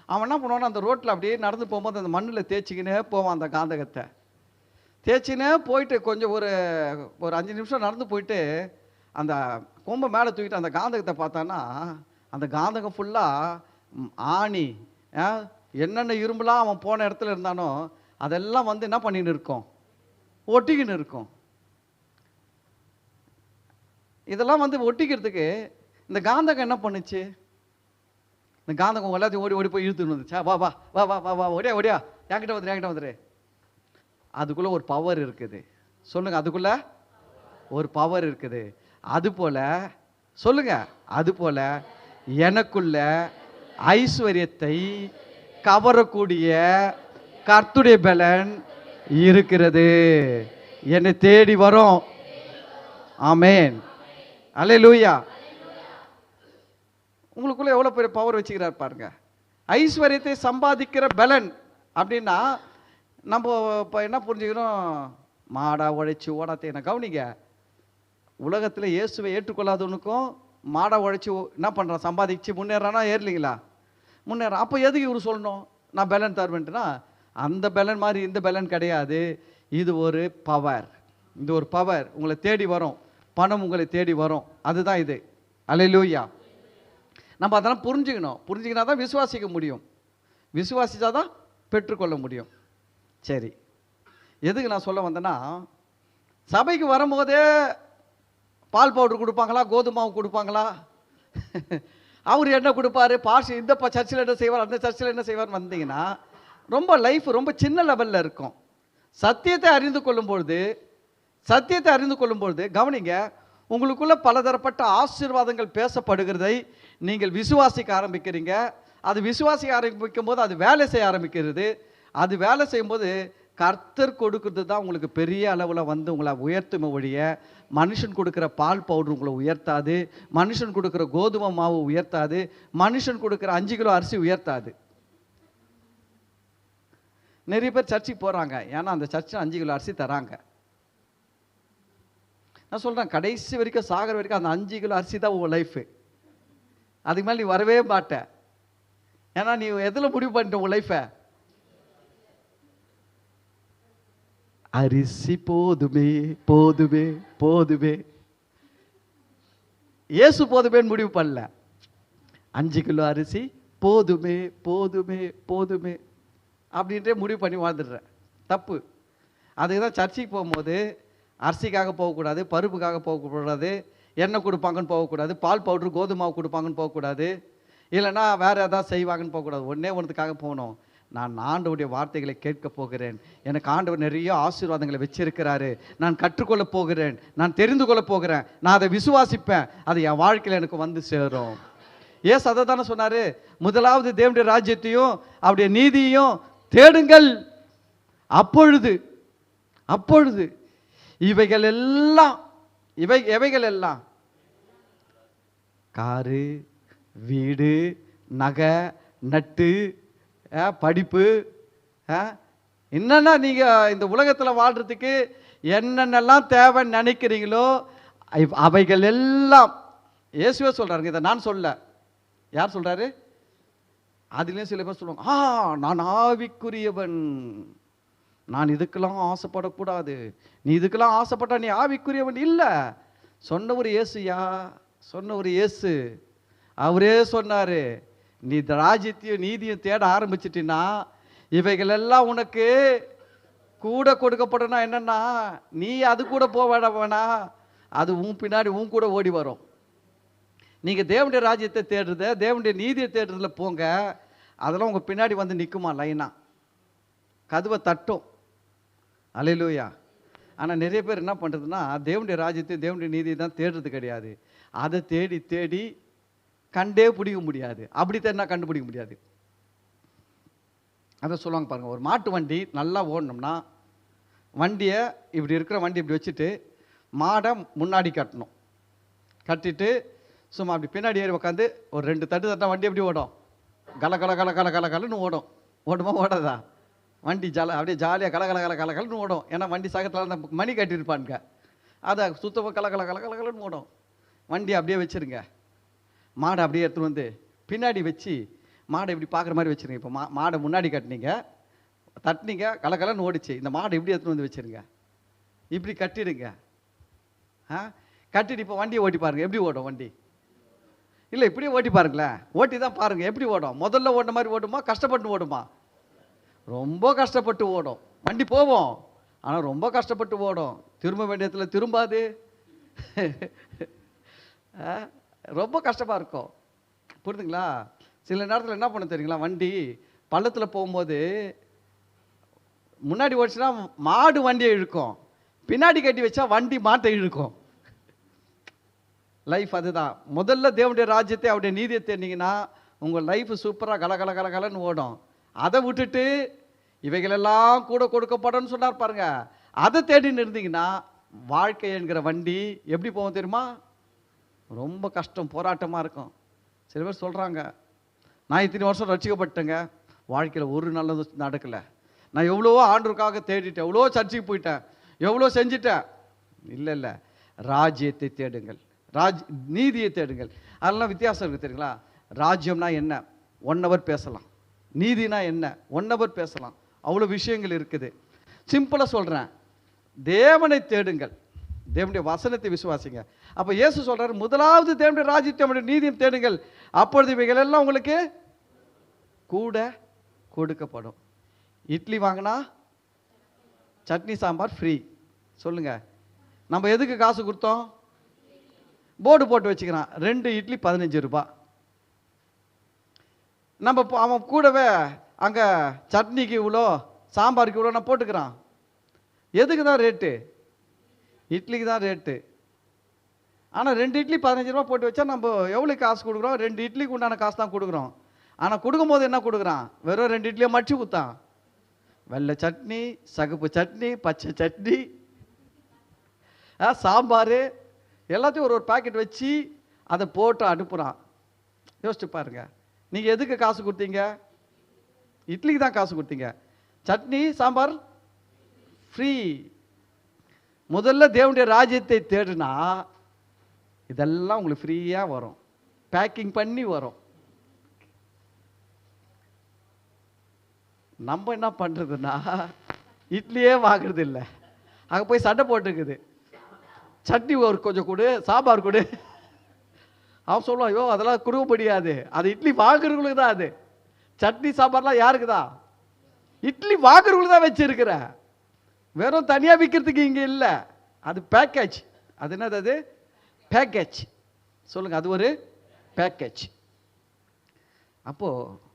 அவன் என்ன பண்ணுவான்னா அந்த ரோட்டில் அப்படியே நடந்து போகும்போது அந்த மண்ணில் தேய்ச்சிக்கினே போவான். அந்த காந்தகத்தை தேய்ச்சினே போயிட்டு கொஞ்சம் ஒரு 5 நிமிஷம் நடந்து போயிட்டு அந்த கொம்பை மேலே தூக்கிட்டு அந்த காந்தகத்தை பார்த்தான்னா அந்த காந்தகம் ஃபுல்லாக ஆணி, என்னென்ன இரும்புலாம் அவன் போன இடத்துல இருந்தானோ அதெல்லாம் வந்து என்ன பண்ணின்னு இருக்கும், ஒட்டிக்கின்னு இருக்கும். இதெல்லாம் வந்து ஒட்டிக்கிறதுக்கு இந்த காந்தகம் என்ன பண்ணுச்சு, இந்த காந்தகம் எல்லாத்தையும் ஓடி ஓடி போய் இழுத்துன்னு வந்துச்சா, வா வா வா வா வா வா ஓடியா ஓடியா என்கிட்ட வந்துரு. அதுக்குள்ளே ஒரு பவர் இருக்குது. சொல்லுங்க, அதுக்குள்ள ஒரு பவர் இருக்குது. அது போல சொல்லுங்க, அது போல எனக்குள்ள ஐஸ்வர்யத்தை கவரக்கூடிய கர்த்தருடைய பலன் இருக்கிறது, என்னை தேடி வரும். ஆமென், அல்லேலூயா. உங்களுக்குள்ள எவ்வளோ பெரிய பவர் வச்சுக்கிறார் பாருங்க. ஐஸ்வர்யத்தை சம்பாதிக்கிற பலன் அப்படின்னா நம்ம இப்போ என்ன புரிஞ்சுக்கணும், மாடா உழைச்சி ஓடாத்த என்ன. கவனிங்க, உலகத்தில் இயேசுவை ஏற்றுக்கொள்ளாதவனுக்கும் மாடா உழைச்சி என்ன பண்ணுறான், சம்பாதிச்சு முன்னேறானா ஏறலிங்களா, முன்னேறான். அப்போ எதுக்கு இவர் சொல்லணும் நான் பலன் தருவேன்ட்டுனா, அந்த பலன் மாதிரி இந்த பலன் கிடையாது. இது ஒரு பவர், இது ஒரு பவர் உங்களை தேடி வரும், பணம் உங்களை தேடி வரும். அதுதான் இது. அல்லேலூயா. நம்ம அதெல்லாம் புரிஞ்சுக்கினா தான் விசுவாசிக்க முடியும், விசுவாசிச்சா தான் பெற்றுக்கொள்ள முடியும். சரி, எதுக்கு நான் சொல்ல வந்தேன்னா, சபைக்கு வரும்போதே பால் பவுடர் கொடுப்பாங்களா, கோதுமாவு கொடுப்பாங்களா, அவர் என்ன கொடுப்பாரு, பாஷ் இந்த சர்ச்சில் என்ன செய்வார், அந்த சர்ச்சில் என்ன செய்வார் வந்தீங்கன்னா ரொம்ப லைஃப் ரொம்ப சின்ன லெவலில் இருக்கும். சத்தியத்தை அறிந்து கொள்ளும்பொழுது கவனிங்க, உங்களுக்குள்ள பலதரப்பட்ட ஆசீர்வாதங்கள் பேசப்படுகிறதை நீங்கள் விசுவாசிக்க ஆரம்பிக்கிறீங்க. அது விசுவாசிக்க ஆரம்பிக்கும் போது அது வேலை செய்ய ஆரம்பிக்கிறது. அது வேலை செய்யும்போது கர்த்தர் கொடுக்கறது தான் உங்களுக்கு பெரிய அளவில் வந்து உங்களை உயர்த்தும் ஒழிய மனுஷன் கொடுக்குற பால் பவுடர் உங்களை உயர்த்தாது, மனுஷன் கொடுக்குற கோதுமை மாவு உயர்த்தாது, மனுஷன் கொடுக்குற 5 கிலோ அரிசி உயர்த்தாது. நிறைய பேர் சர்ச்சுக்கு போகிறாங்க, ஏன்னா அந்த சர்ச்சில் 5 கிலோ அரிசி தராங்க. நான் சொல்கிறேன், கடைசி வரைக்கும் சாகிற வரைக்கும் அந்த 5 கிலோ அரிசி தான் உங்கள் லைஃபு. அதுக்கு மேலே நீ வரவே மாட்ட. ஏன்னா நீ எதில் முடிவு பண்ணிட்ட உங்கள் லைஃபை, அரிசி போதுமே போதுமே போதுமே, இயேசு போதுமேன்னு முடிவு பண்ணல. 5 கிலோ அரிசி போதுமே போதுமே போதுமே அப்படின்றே முடிவு பண்ணி வாழ்ந்துடுறேன். தப்பு. அதுக்கு தான் சர்ச்சைக்கு போகும்போது அரிசிக்காக போகக்கூடாது, பருப்புக்காக போகக்கூடாது, எண்ணெய் கொடுப்பாங்கன்னு போகக்கூடாது, பால் பவுட்ரு கோதுமாவு கொடுப்பாங்கன்னு போகக்கூடாது, இல்லைன்னா வேறு எதாவது செய்வாங்கன்னு போகக்கூடாது. ஒன்றே ஒன்றுத்துக்காக போகணும், நான் ஆண்டவருடைய வார்த்தைகளை கேட்க போகிறேன், எனக்கு ஆண்டவர் நிறைய ஆசீர்வாதங்களை வச்சிருக்கிறாரு, நான் கற்றுக்கொள்ள போகிறேன், நான் தெரிந்து கொள்ள போகிறேன், நான் அதை விசுவாசிப்பேன், அது என் வாழ்க்கையில் எனக்கு வந்து சேரும். ஏசு அதை தானே சொன்னார், முதலாவது தேவனுடைய ராஜ்யத்தையும் அவருடைய நீதியையும் தேடுங்கள், அப்பொழுது அப்பொழுது இவைகள் எல்லாம் எவைகள் எல்லாம் காரு, வீடு, நகை, நட்டு, படிப்பு, என்னென்ன நீங்கள் இந்த உலகத்தில் வாழ்கிறதுக்கு என்னென்னலாம் தேவைன்னு நினைக்கிறீங்களோ அவைகள் எல்லாம் இயேசுவே சொல்கிறாருங்க. இதை நான் சொல்ல, யார் சொல்கிறாரு? அதுலேயும் சில பேர் சொல்லுவாங்க, நான் ஆவிக்குரியவன், நான் இதுக்கெல்லாம் ஆசைப்படக்கூடாது, நீ இதுக்கெல்லாம் ஆசைப்பட்டா நீ ஆவிக்குரியவன் இல்லை. சொன்னவர் இயேசுயா, சொன்னவர் இயேசு. அவரே சொன்னார், நீ ராஜ்யத்தையும் நீதியும் தேட ஆரம்பிச்சிட்டின்னா இவைகள் எல்லாம் உனக்கு கூட கொடுக்கப்படணும். என்னன்னா, நீ அது கூட போக வேணாம், அது உன் பின்னாடி உன் கூட ஓடி வரும். நீங்கள் தேவனுடைய ராஜ்யத்தை தேடுறத, தேவனுடைய நீதியை தேடுறதுல போங்க, அதெல்லாம் உங்கள் பின்னாடி வந்து நிற்குமா லைனா, கதவை தட்டும். அல்லேலூயா. ஆனால் நிறைய பேர் என்ன பண்ணுறதுன்னா, தேவனுடைய ராஜ்யத்தை தேவனுடைய நீதியை தான் தேடுறது கிடையாது. அதை தேடி தேடி கண்டே பிடிக்க முடியாது. அப்படி தேடினா கண்டுபிடிக்க முடியாது. அதை சொல்லுவாங்க பாருங்கள், ஒரு மாட்டு வண்டி நல்லா ஓடணும்னா வண்டியை இப்படி இருக்கிற வண்டி இப்படி வச்சுட்டு மாடை முன்னாடி கட்டணும். கட்டிட்டு சும்மா அப்படி பின்னாடி ஏறி உட்காந்து ஒரு 2 தட்டு தட்டினா வண்டி எப்படி ஓடும்? கல கல கல கல கல கலன்னு ஓடும். ஓடுமா ஓடாதா? வண்டி அப்படியே ஜாலியாக கல கல கல கல கலன்னு ஓடும். ஏன்னா வண்டி சகத்தில் அந்த மணி கட்டியிருப்பானுங்க, அதை சுத்தமாக கல கல கல கல கலன்னு ஓடும். வண்டி அப்படியே வச்சுருங்க, மாடை அப்படியே எடுத்துகிட்டு வந்து பின்னாடி வச்சு மாடை இப்படி பார்க்குற மாதிரி வச்சுருங்க. இப்போ மாடை முன்னாடி கட்டினீங்க, தட்டினீங்க, கலக்கலன்னு ஓடிச்சு. இந்த மாடை இப்படி எடுத்துகிட்டு வந்து வச்சுருங்க, இப்படி கட்டிடுங்க. கட்டிட்டு இப்போ வண்டியை ஓட்டி பாருங்கள், எப்படி ஓடும் வண்டி? இல்லை, இப்படியே ஓட்டி பாருங்களேன், ஓட்டி தான் பாருங்கள் எப்படி ஓடும். முதல்ல ஓடின மாதிரி ஓடுமா, கஷ்டப்பட்டு ஓடுமா? ரொம்ப கஷ்டப்பட்டு ஓடும். வண்டி போவோம், ஆனால் ரொம்ப கஷ்டப்பட்டு ஓடும். திரும்ப வேண்டிய இடத்துல திரும்பாது, ரொம்ப கஷ்டமாக இருக்கும். புரியுதுங்களா? சில நேரத்தில் என்ன பண்ண தெரியுங்களா, வண்டி பள்ளத்தில் போகும்போது முன்னாடி ஓடிச்சுன்னா மாடு வண்டியை இழுக்கும், பின்னாடி கட்டி வச்சா வண்டி மாட்டை இழுக்கும். லைஃப் அதுதான். முதல்ல தேவனுடைய ராஜ்யத்தை அவருடைய நீதியை தேடினீங்கன்னா உங்கள் லைஃப் சூப்பராக கல கல கல கலன்னு ஓடும். அதை விட்டுட்டு இவைகளெல்லாம் கூட கொடுக்கப்படணும்னு சொன்னார் பாருங்க, அதை தேடின்னு இருந்தீங்கன்னா வாழ்க்கை என்கிற வண்டி எப்படி போகும் தெரியுமா? ரொம்ப கஷ்டம், போராட்டமாக இருக்கும். சில பேர் சொல்கிறாங்க, நான் இத்தனை வருஷம் ரட்சிக்கப்பட்டேங்க, வாழ்க்கையில் ஒரு நல்லது நடக்கலை, நான் எவ்வளவோ ஆண்டவருக்காக தேடிட்டேன், எவ்வளோ சர்ச்சுக்கு போயிட்டேன், எவ்வளோ செஞ்சுட்டேன். இல்லை இல்லை, ராஜ்யத்தை தேடுங்கள், நீதியை தேடுங்கள். அதெல்லாம் வித்தியாசம் இருக்குது தெரியுங்களா? ராஜ்யம்னா என்ன 1 hour பேசலாம், நீதினா என்ன 1 hour பேசலாம், அவ்வளோ விஷயங்கள் இருக்குது. சிம்பிளாக சொல்கிறேன், தேவனை தேடுங்கள், தேவனுடைய வசனத்தை விசுவாசிங்க. அப்போ இயேசு சொல்கிறார், முதலாவது தேவனுடைய ராஜ்யத்தை நீதியும் தேடுங்கள், அப்பொழுது இவைகள் எல்லாம் உங்களுக்கு கூட கொடுக்கப்படும். இட்லி வாங்கினா சட்னி சாம்பார் ஃப்ரீ. சொல்லுங்க, நம்ம எதுக்கு காசு கொடுத்தோம்? போர்டு போட்டு வச்சுக்கிறான், 2 இட்லி 15 ரூபாய். நம்ம அவன் கூடவே அங்கே சட்னிக்கு இவ்வளோ, சாம்பாருக்கு இவ்வளோ நான் போட்டுக்கிறான். எதுக்கு தான் ரேட்டு? இட்லிக்கு தான் ரேட்டு. ஆனால் 2 இட்லி 15 ரூபா போட்டு வச்சா நம்ம எவ்வளோ காசு கொடுக்குறோம்? 2 இட்லிக்கு உண்டான காசு தான் கொடுக்குறோம். ஆனால் கொடுக்கும்போது என்ன கொடுக்குறான்? வெறும் 2 இட்லியை மடிச்சு கொடுத்தான். வெள்ளை சட்னி, சகப்பு சட்னி, பச்சை சட்னி, சாம்பார் எல்லாத்தையும் ஒரு பாக்கெட் வச்சு அதை போட்டு அனுப்புகிறான். யோசிச்சு பாருங்க, நீங்கள் எதுக்கு காசு கொடுத்தீங்க? இட்லிக்கு தான் காசு கொடுத்தீங்க. சட்னி சாம்பார் ஃப்ரீ. முதல்ல தேவனுடைய ராஜ்யத்தை தேடுனா இதெல்லாம் உங்களுக்கு ஃப்ரீயாக வரும், பேக்கிங் பண்ணி வரும். நம்ம என்ன பண்ணுறதுன்னா இட்லியே வாங்குறது இல்லை, அங்கே போய் சண்டை போட்டுருக்குது, சட்னி ஒரு கொஞ்சம் கொடு, சாம்பார் கொடு. அவன் சொல்லுவான், ஐயோ அதெல்லாம் கொடுக்க முடியாது, அது இட்லி வாங்குறவங்களுக்கு தான். அது சட்னி சாம்பார்லாம் யாருக்கு தான்? இட்லி வாங்குறவங்களுக்கு தான் வச்சிருக்கிற, வெறும் தனியாக விற்கிறதுக்கு இங்கே இல்லை. அது பேக்கேஜ். அது என்னது? அது பேக்கேஜ். சொல்லுங்க, அது ஒரு பேக்கேஜ். அப்போது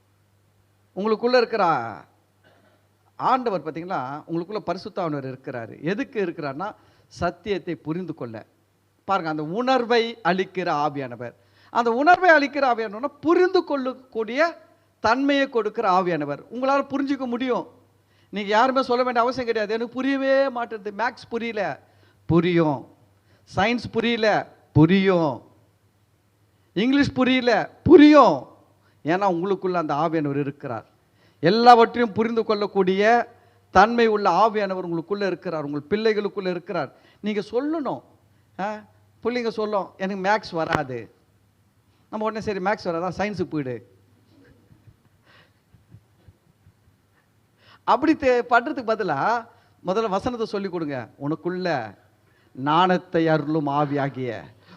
உங்களுக்குள்ளே இருக்கிற ஆண்டவர் பார்த்தீங்களா, உங்களுக்குள்ள பரிசுத்த ஆண்டவர் இருக்கிறாரு. எதுக்கு இருக்கிறார்னா, சத்தியத்தை புரிந்து கொள்ள. பாருங்க, அந்த உணர்வை அளிக்கிற ஆவியானவர். அந்த உணர்வை அளிக்கிற ஆவியானவர் புரிந்து கொள்ளக்கூடிய தன்மையை கொடுக்கிற ஆவியானவர். உங்களால் புரிஞ்சிக்க முடியும். நீங்கள் யாருமே சொல்ல வேண்டிய அவசியம் கிடையாது. எனக்கு புரியவே மாட்டேது, மேக்ஸ் புரியல, புரியும். சயின்ஸ் புரியல, புரியும். இங்கிலீஷ் புரியல, புரியும். ஏன்னா உங்களுக்குள்ள அந்த ஆவியானவர் இருக்கிறார். எல்லாவற்றையும் புரிந்து கொள்ளக்கூடிய தன்மை உள்ள ஆவியானவர் உங்களுக்குள்ளே இருக்கிறார், உங்கள் பிள்ளைகளுக்குள்ளே இருக்கிறார். நீங்கள் சொல்லணும். பிள்ளைங்க சொல்லும், எனக்கு மேக்ஸ் வராது. நம்ம உடனே சரி மேக்ஸ் வராதான், சயின்ஸுக்கு போயிடு. அப்படி படுறதுக்கு பதிலாக முதல்ல வசனத்தை சொல்லிக் கொடுங்க. உனக்குள்ள ஞானத்தை அருளும் ஆவியாகிய,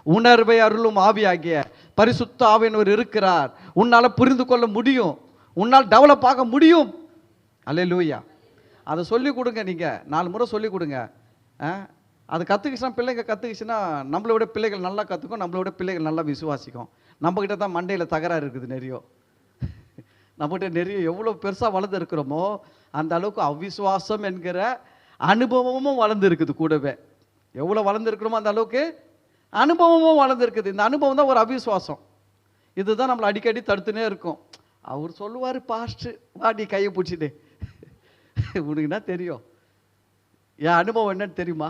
உணர்வை அருளும் ஆவியாகிய பரிசுத்த ஆவியானவர் இருக்கிறார். உன்னால் புரிந்து கொள்ள முடியும், உன்னால் டெவலப் ஆக முடியும். அல்லேலூயா. அதை சொல்லிக் கொடுங்க. நீங்கள் 4 முறை சொல்லிக் கொடுங்க. அது கற்றுக்கிச்சுன்னா, பிள்ளைங்க கற்றுக்கிச்சுன்னா, நம்மளை விட பிள்ளைகள் நல்லா கற்றுக்கும், நம்மளை விட பிள்ளைகள் நல்லா விசுவாசிக்கும். நம்மக்கிட்ட தான் மண்டையில் தகராறு இருக்குது நிறைய. நம்மகிட்ட நிறைய எவ்வளோ பெருசாக வளர்ந்து இருக்கிறோமோ அந்த அளவுக்கு அவிசுவாசம் என்கிற அனுபவமும் வளர்ந்து இருக்குது. கூடவே எவ்வளோ வளர்ந்துருக்கிறோமோ அந்த அளவுக்கு அனுபவமும் வளர்ந்துருக்குது. இந்த அனுபவம் தான் ஒரு அவிசுவாசம். இதுதான் நம்மளை அடிக்கடி தடுத்துனே இருக்கும். அவர் சொல்லுவார், பாஸ்டர் வாடி கையை பிடிச்சிட்டு, உனக்கு என்ன தெரியும், என் அனுபவம் என்னன்னு தெரியுமா,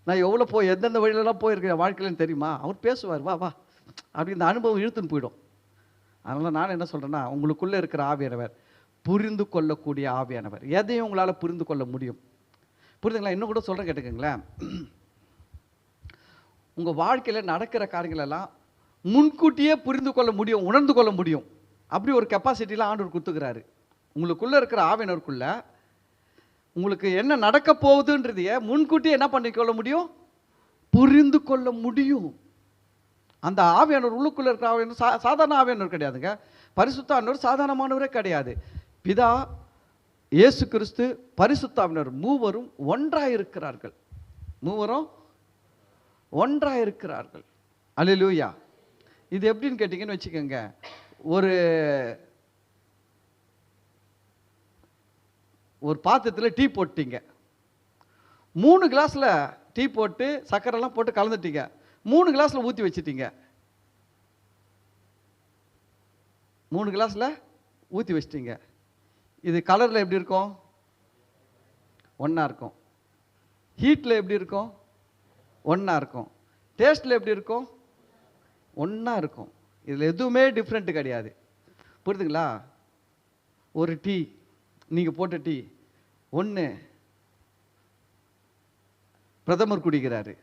நான் எவ்வளோ எந்தெந்த வழியிலலாம் போயிருக்கேன் வாழ்க்கையிலன்னு தெரியுமா, அவர் பேசுவார், வா வா அப்படி இந்த அனுபவம் இழுத்துன்னு போயிடும். அதனால் நான் என்ன சொல்கிறேன்னா, உங்களுக்குள்ளே இருக்கிற ஆவியானவர் புரிந்து கொள்ளக்கூடிய ஆவியானவர். எதையும் உங்களால் புரிந்து கொள்ள முடியும். புரிந்துங்களா? இன்னும் கூட சொல்கிறேன், கேட்டுக்கங்களேன். உங்கள் வாழ்க்கையில் நடக்கிற காரியங்களெல்லாம் முன்கூட்டியே புரிந்து கொள்ள முடியும், உணர்ந்து கொள்ள முடியும். அப்படி ஒரு கெப்பாசிட்டிலாம் ஆண்டவர் கொடுத்துக்கிறாரு. உங்களுக்குள்ளே இருக்கிற ஆவியானவருக்குள்ள உங்களுக்கு என்ன நடக்க போகுதுன்றதையே முன்கூட்டியே என்ன பண்ணிக்கொள்ள முடியும், புரிந்து கொள்ள முடியும். அந்த ஆவியானவர் உள்ளுக்குள்ளே இருக்கிற ஆவியானவர் சாதாரண ஆவியானவர் கிடையாதுங்க. பரிசுத்த ஆவியானவர் சாதாரணமானவரே கிடையாது. பிதா, இயேசு கிறிஸ்து, பரிசுத்த ஆவியானவர் மூவரும் ஒன்றாக இருக்கிறார்கள். மூவரும் ஒன்றாக இருக்கிறார்கள். அல்லேலூயா. இது எப்படின்னு கேட்டிங்கன்னு வச்சுக்கோங்க, ஒரு பாத்திரத்தில் டீ போட்டீங்க. 3 கிளாஸில் டீ போட்டு சர்க்கரைலாம் போட்டு கலந்துட்டீங்க. 3 கிளாஸில் ஊற்றி வச்சுட்டீங்க. 3 கிளாஸில் ஊற்றி வச்சிட்டீங்க. இது கலரில் எப்படி இருக்கும்? ஒன்றா இருக்கும். ஹீட்டில் எப்படி இருக்கும்? ஒன்றா இருக்கும். டேஸ்ட்டில் எப்படி இருக்கும்? ஒன்றா இருக்கும். இதில் எதுவுமே டிஃப்ரெண்ட்டு கிடையாது. புரியுதுங்களா? ஒரு டீ, நீங்கள் போட்ட டீ ஒன்று பிரதமர் குடிக்கிறாரு,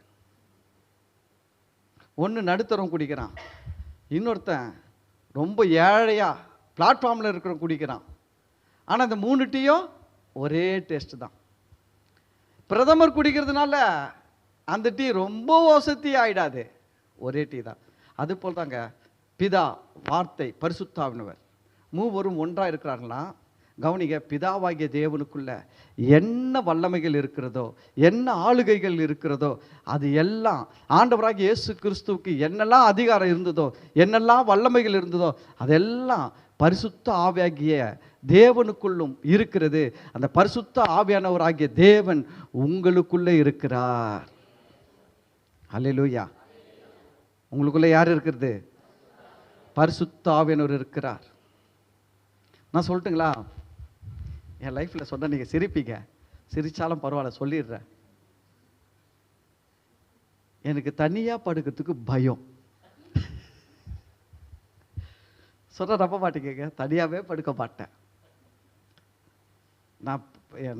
ஒன்று நடுத்தரம் குடிக்கிறான், இன்னொருத்தன் ரொம்ப ஏழையாக பிளாட்ஃபார்மில் இருக்கிறவன் குடிக்கிறான். ஆனால் இந்த 3 டீயும் ஒரே டேஸ்ட்டு தான். பிரதமர் குடிக்கிறதுனால அந்த டீ ரொம்ப வசதி ஆகிடாது, ஒரே டீ தான். அதுபோல் தாங்க பிதா, வார்த்தை, பரிசுத்த ஆவியானவர் மூவரும் ஒன்றாக இருக்கிறார்களா? கவனிங்க, பிதாவாகிய தேவனுக்குள்ள என்ன வல்லமைகள் இருக்கிறதோ, என்ன ஆளுகைகள் இருக்கிறதோ, அது எல்லாம் ஆண்டவராகிய இயேசு கிறிஸ்துவுக்கு என்னெல்லாம் அதிகாரம் இருந்ததோ, என்னெல்லாம் வல்லமைகள் இருந்ததோ, அதெல்லாம் பரிசுத்த ஆவியாகிய தேவனுக்குள்ளும் இருக்கிறது. அந்த பரிசுத்த ஆவியானவராகிய தேவன் உங்களுக்குள்ளே இருக்கிறார். அல்லேலூயா. உங்களுக்குள்ளே யார் இருக்கிறது? பரிசுத்த ஆவியானவர் இருக்கிறார். நான் சொல்லட்டுங்களா? என் லைஃப்பில் சொன்னால் நீங்கள் சிரிப்பீங்க, சிரித்தாலும் பரவாயில்ல, சொல்லிடுறேன். எனக்கு தனியாக படுக்கிறதுக்கு பயம். சொன்னால் நம்ப மாட்டேங்க, தனியாகவே படுக்க மாட்டேன்.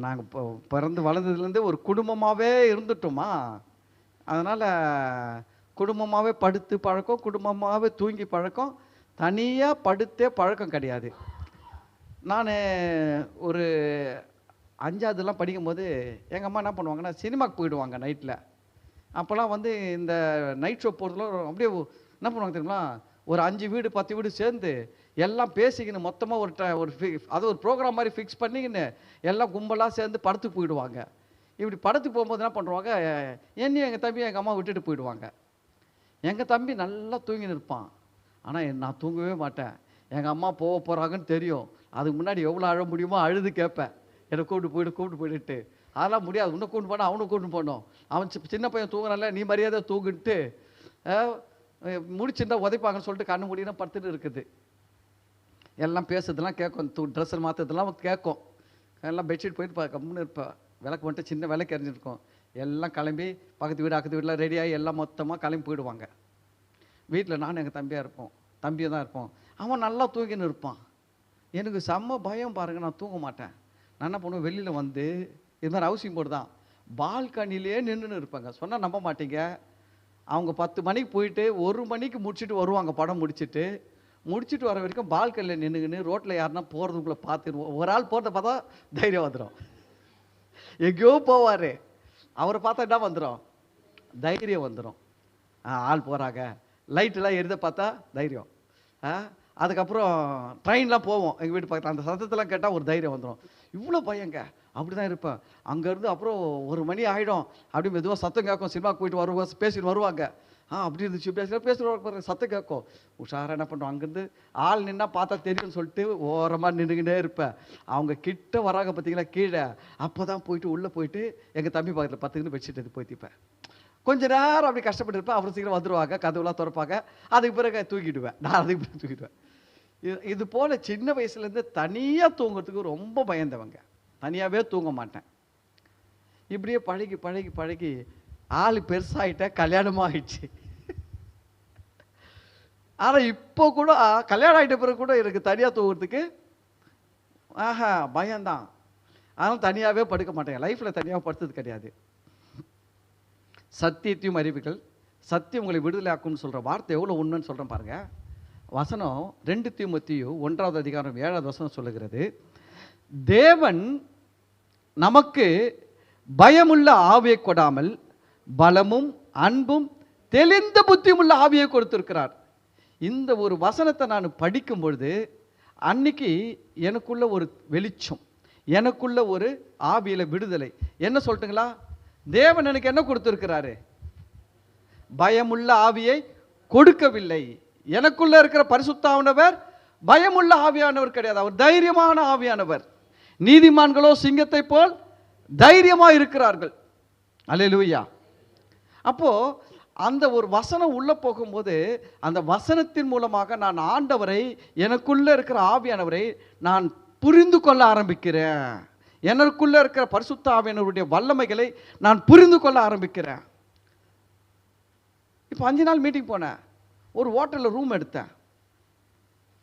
நாங்கள் பிறந்து வளர்ந்ததுலேருந்து ஒரு குடும்பமாகவே இருந்துட்டோமா, அதனால் குடும்பமாகவே படுத்து பழக்கம், குடும்பமாகவே தூங்கி பழக்கம், தனியாக படுத்தே பழக்கம் கிடையாது. நான் ஒரு 5ஆவதுலாம் படிக்கும்போது எங்கள் அம்மா என்ன பண்ணுவாங்கன்னா, சினிமாவுக்கு போயிடுவாங்க நைட்டில். அப்போல்லாம் வந்து இந்த நைட் ஷோ போகிறதுலாம் அப்படியே என்ன பண்ணுவாங்க தெரியுமா, ஒரு 5 வீடு 10 வீடு சேர்ந்து எல்லாம் பேசிக்கின்னு மொத்தமாக அது ஒரு ப்ரோக்ராம் மாதிரி ஃபிக்ஸ் பண்ணிக்கின்னு எல்லாம் கும்பலாக சேர்ந்து படத்துக்கு போயிடுவாங்க. இப்படி படத்துக்கு போகும்போது என்ன பண்ணுவாங்க, என்னையும் எங்கள் தம்பி எங்கள் அம்மா விட்டுட்டு போயிடுவாங்க. எங்கள் தம்பி நல்லா தூங்கின்னு இருப்பான், ஆனால் நான் தூங்கவே மாட்டேன். எங்கள் அம்மா போக போகிறாங்கன்னு தெரியும். அதுக்கு முன்னாடி எவ்வளோ அழ முடியுமோ அழுது கேட்பேன். என்னை கூப்பிட்டு போயிட்டு அதெல்லாம் முடியாது. உன்னை கூப்பிட்டு போனால் அவனை கூப்பிட்டு போகணும். அவன் சின்ன பையன் தூங்குறான்ல, நீ மரியாதை தூங்குன்ட்டு முடிச்சுருந்தா உதைப்பாங்கன்னு சொல்லிட்டு கண்ணு முடியினா படுத்துட்டு இருக்குது. எல்லாம் பேசுறதுலாம் கேட்கும், ட்ரெஸ்ஸை மாற்றுறதுலாம் கேட்கும். எல்லாம் பெட்ஷீட் போயிட்டு கம்முன்னு இருப்பேன். விளக்கு மட்டும் சின்ன விளக்கு எரிஞ்சிருக்கும். எல்லாம் கிளம்பி பக்கத்து வீடு அக்கத்து வீட்டில் ரெடியாகி எல்லாம் மொத்தமாக கிளம்பி போயிடுவாங்க. வீட்டில் நானும் எங்கள் தம்பியை தான் இருப்போம். அவன் நல்லா தூங்கின்னு இருப்பான். எனக்கு செம்ம பயம் பாருங்கள். நான் தூங்க மாட்டேன். நான் என்ன பண்ணுவேன், வெளியில் வந்து இது மாதிரி ஹவுசிங் போர்டு தான், பால்கனிலே நின்றுன்னு இருப்பாங்க. சொன்னால் நம்ப மாட்டீங்க, அவங்க 10 மணிக்கு போயிட்டு 1 மணிக்கு முடிச்சுட்டு வருவாங்க. படம் முடிச்சுட்டு வர வரைக்கும் பால்கனியில் நின்றுக்கின்னு ரோட்டில் யாருன்னா போகிறதுக்குள்ளே பார்த்துருவோம். ஒரு ஆள் போகிறத பார்த்தா தைரியம் வந்துடும். எங்கேயோ போவார், அவரை பார்த்தா என்ன வந்துடும், தைரியம் வந்துடும். ஆள் போகிறாங்க, லைட்டெல்லாம் எரித பார்த்தா தைரியம். அதுக்கப்புறம் ட்ரெயின்லாம் போவோம் எங்கள் வீட்டு பக்கத்தில், அந்த சத்தத்தெல்லாம் கேட்டால் ஒரு தைரியம் வந்துடும். இவ்வளோ பயங்க, அப்படி தான் இருப்பேன். அங்கேருந்து அப்புறம் 1 மணி ஆகிடும். அப்படி மெதுவாக சத்தம் கேட்கும். சினிமாவுக்கு போயிட்டு வருவாங்க, பேசிட்டு வருவாங்க. அப்படி இருந்துச்சு பேசிட்டு சத்தம் கேட்கும். உஷாராக என்ன பண்ணுறோம், அங்கேருந்து ஆள் நின்னா பார்த்தா தெரியும்னு சொல்லிட்டு ஓரமாக நின்றுக்கிட்டே இருப்பேன். அவங்க கிட்ட வராங்க பார்த்தீங்களா கீழே, அப்போ தான் போயிட்டு உள்ளே போயிட்டு எங்கள் தம்பி பக்கத்தில் 10 பெட்ஷீட் எடுத்து போய்த்திப்பேன். கொஞ்ச நேரம் அப்படி கஷ்டப்பட்டு இருப்பேன். அப்புறம் சீக்கிரம் வந்துடுவாங்க, கதவுலாம் திறப்பாங்க. அதுக்கு பிறகு தூக்கிடுவேன். நான் அதுக்கு பிறகு தூக்கிடுவேன். இது போல் சின்ன வயசுலேருந்து தனியாக தூங்குறதுக்கு ரொம்ப பயந்தவங்க. தனியாகவே தூங்க மாட்டேன். இப்படியே பழகி ஆள் பெருசாகிட்டேன், கல்யாணமாக ஆயிடுச்சு. ஆனால் இப்போ கூட கல்யாணம் ஆகிட்ட பிறகு கூட எனக்கு தனியாக தூங்குறதுக்கு பயம்தான். அதனால் தனியாகவே படுக்க மாட்டேன். லைஃப்பில் தனியாக படுத்தது கிடையாது. சத்தியத்தையும் அறிவுகள், சத்தியம் உங்களை விடுதலை ஆக்கும்னு சொல்கிற வார்த்தை எவ்வளோ உண்மைன்னு சொல்கிறேன் பாருங்கள். வசனம் 2 தீமோத்தேயு 1ஆம் அதிகாரம் 7ஆவது வசனம் சொல்லுகிறது, தேவன் நமக்கு பயமுள்ள ஆவியை கொடாமல் பலமும் அன்பும் தெளிந்த புத்தியும் உள்ள ஆவியை கொடுத்திருக்கிறார். இந்த ஒரு வசனத்தை நான் படிக்கும் பொழுது அன்னைக்கு எனக்குள்ள ஒரு வெளிச்சம், எனக்குள்ள ஒரு ஆவியில விடுதலை. என்ன சொல்லட்டுங்களா, தேவன் எனக்கு என்ன கொடுத்திருக்கிறாரு, பயமுள்ள ஆவியை கொடுக்கவில்லை. எனக்குள்ள இருக்கிற பரிசுத்தானவர் பயமுள்ள ஆவியானவர் கிடையாது, அவர் தைரியமான ஆவியானவர். நீதிமான்களோ சிங்கத்தை போல் தைரியமாக இருக்கிறார்கள். அல்லேலூயா. அப்போ அந்த ஒரு வசனம் உள்ள போகும்போது அந்த வசனத்தின் மூலமாக நான் ஆண்டவரை, எனக்குள்ள இருக்கிற ஆவியானவரை நான் புரிந்து கொள்ள ஆரம்பிக்கிறேன். எனக்குள்ள இருக்கிற பரிசுத்த ஆவியானவருடைய வல்லமைகளை நான் புரிந்து கொள்ள ஆரம்பிக்கிறேன். இப்போ 5 நாள் மீட்டிங் போனேன். ஒரு ஹோட்டலில் ரூம் எடுத்தேன்.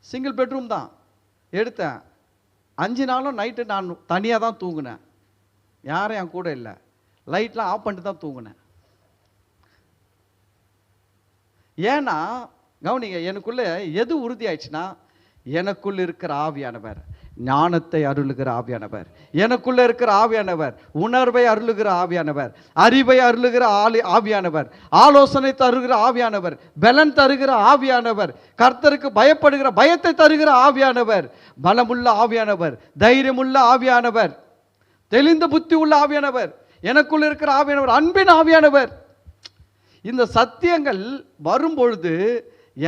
சிங்கிள் பெட்ரூம் தான் எடுத்தேன். 5 நாளும் நைட்டு நான் தனியாக தான் தூங்கினேன். யாரும் என் கூட இல்லை. லைட்லாம் ஆஃப் பண்ணிட்டு தான் தூங்கினேன். ஏன்னா கவனிங்க, எனக்குள்ள எது உறுதி ஆயிடுச்சுன்னா, எனக்குள்ள இருக்கிற ஆவியானவர் ஞானத்தை அருளுகிற ஆவியானவர், எனக்குள்ள இருக்கிற ஆவியானவர் உணர்வை அருளுகிற ஆவியானவர், அறிவை அருளுகிற ஆவியானவர், ஆலோசனை தருகிற ஆவியானவர், பலன் தருகிற ஆவியானவர், கர்த்தருக்கு பயப்படுகிற பயத்தை தருகிற ஆவியானவர், பலமுள்ள ஆவியானவர், தைரியமுள்ள ஆவியானவர், தெளிந்த புத்தி உள்ள ஆவியானவர், எனக்குள்ள இருக்கிற ஆவியானவர் அன்பின் ஆவியானவர். இந்த சத்தியங்கள் வரும்பொழுது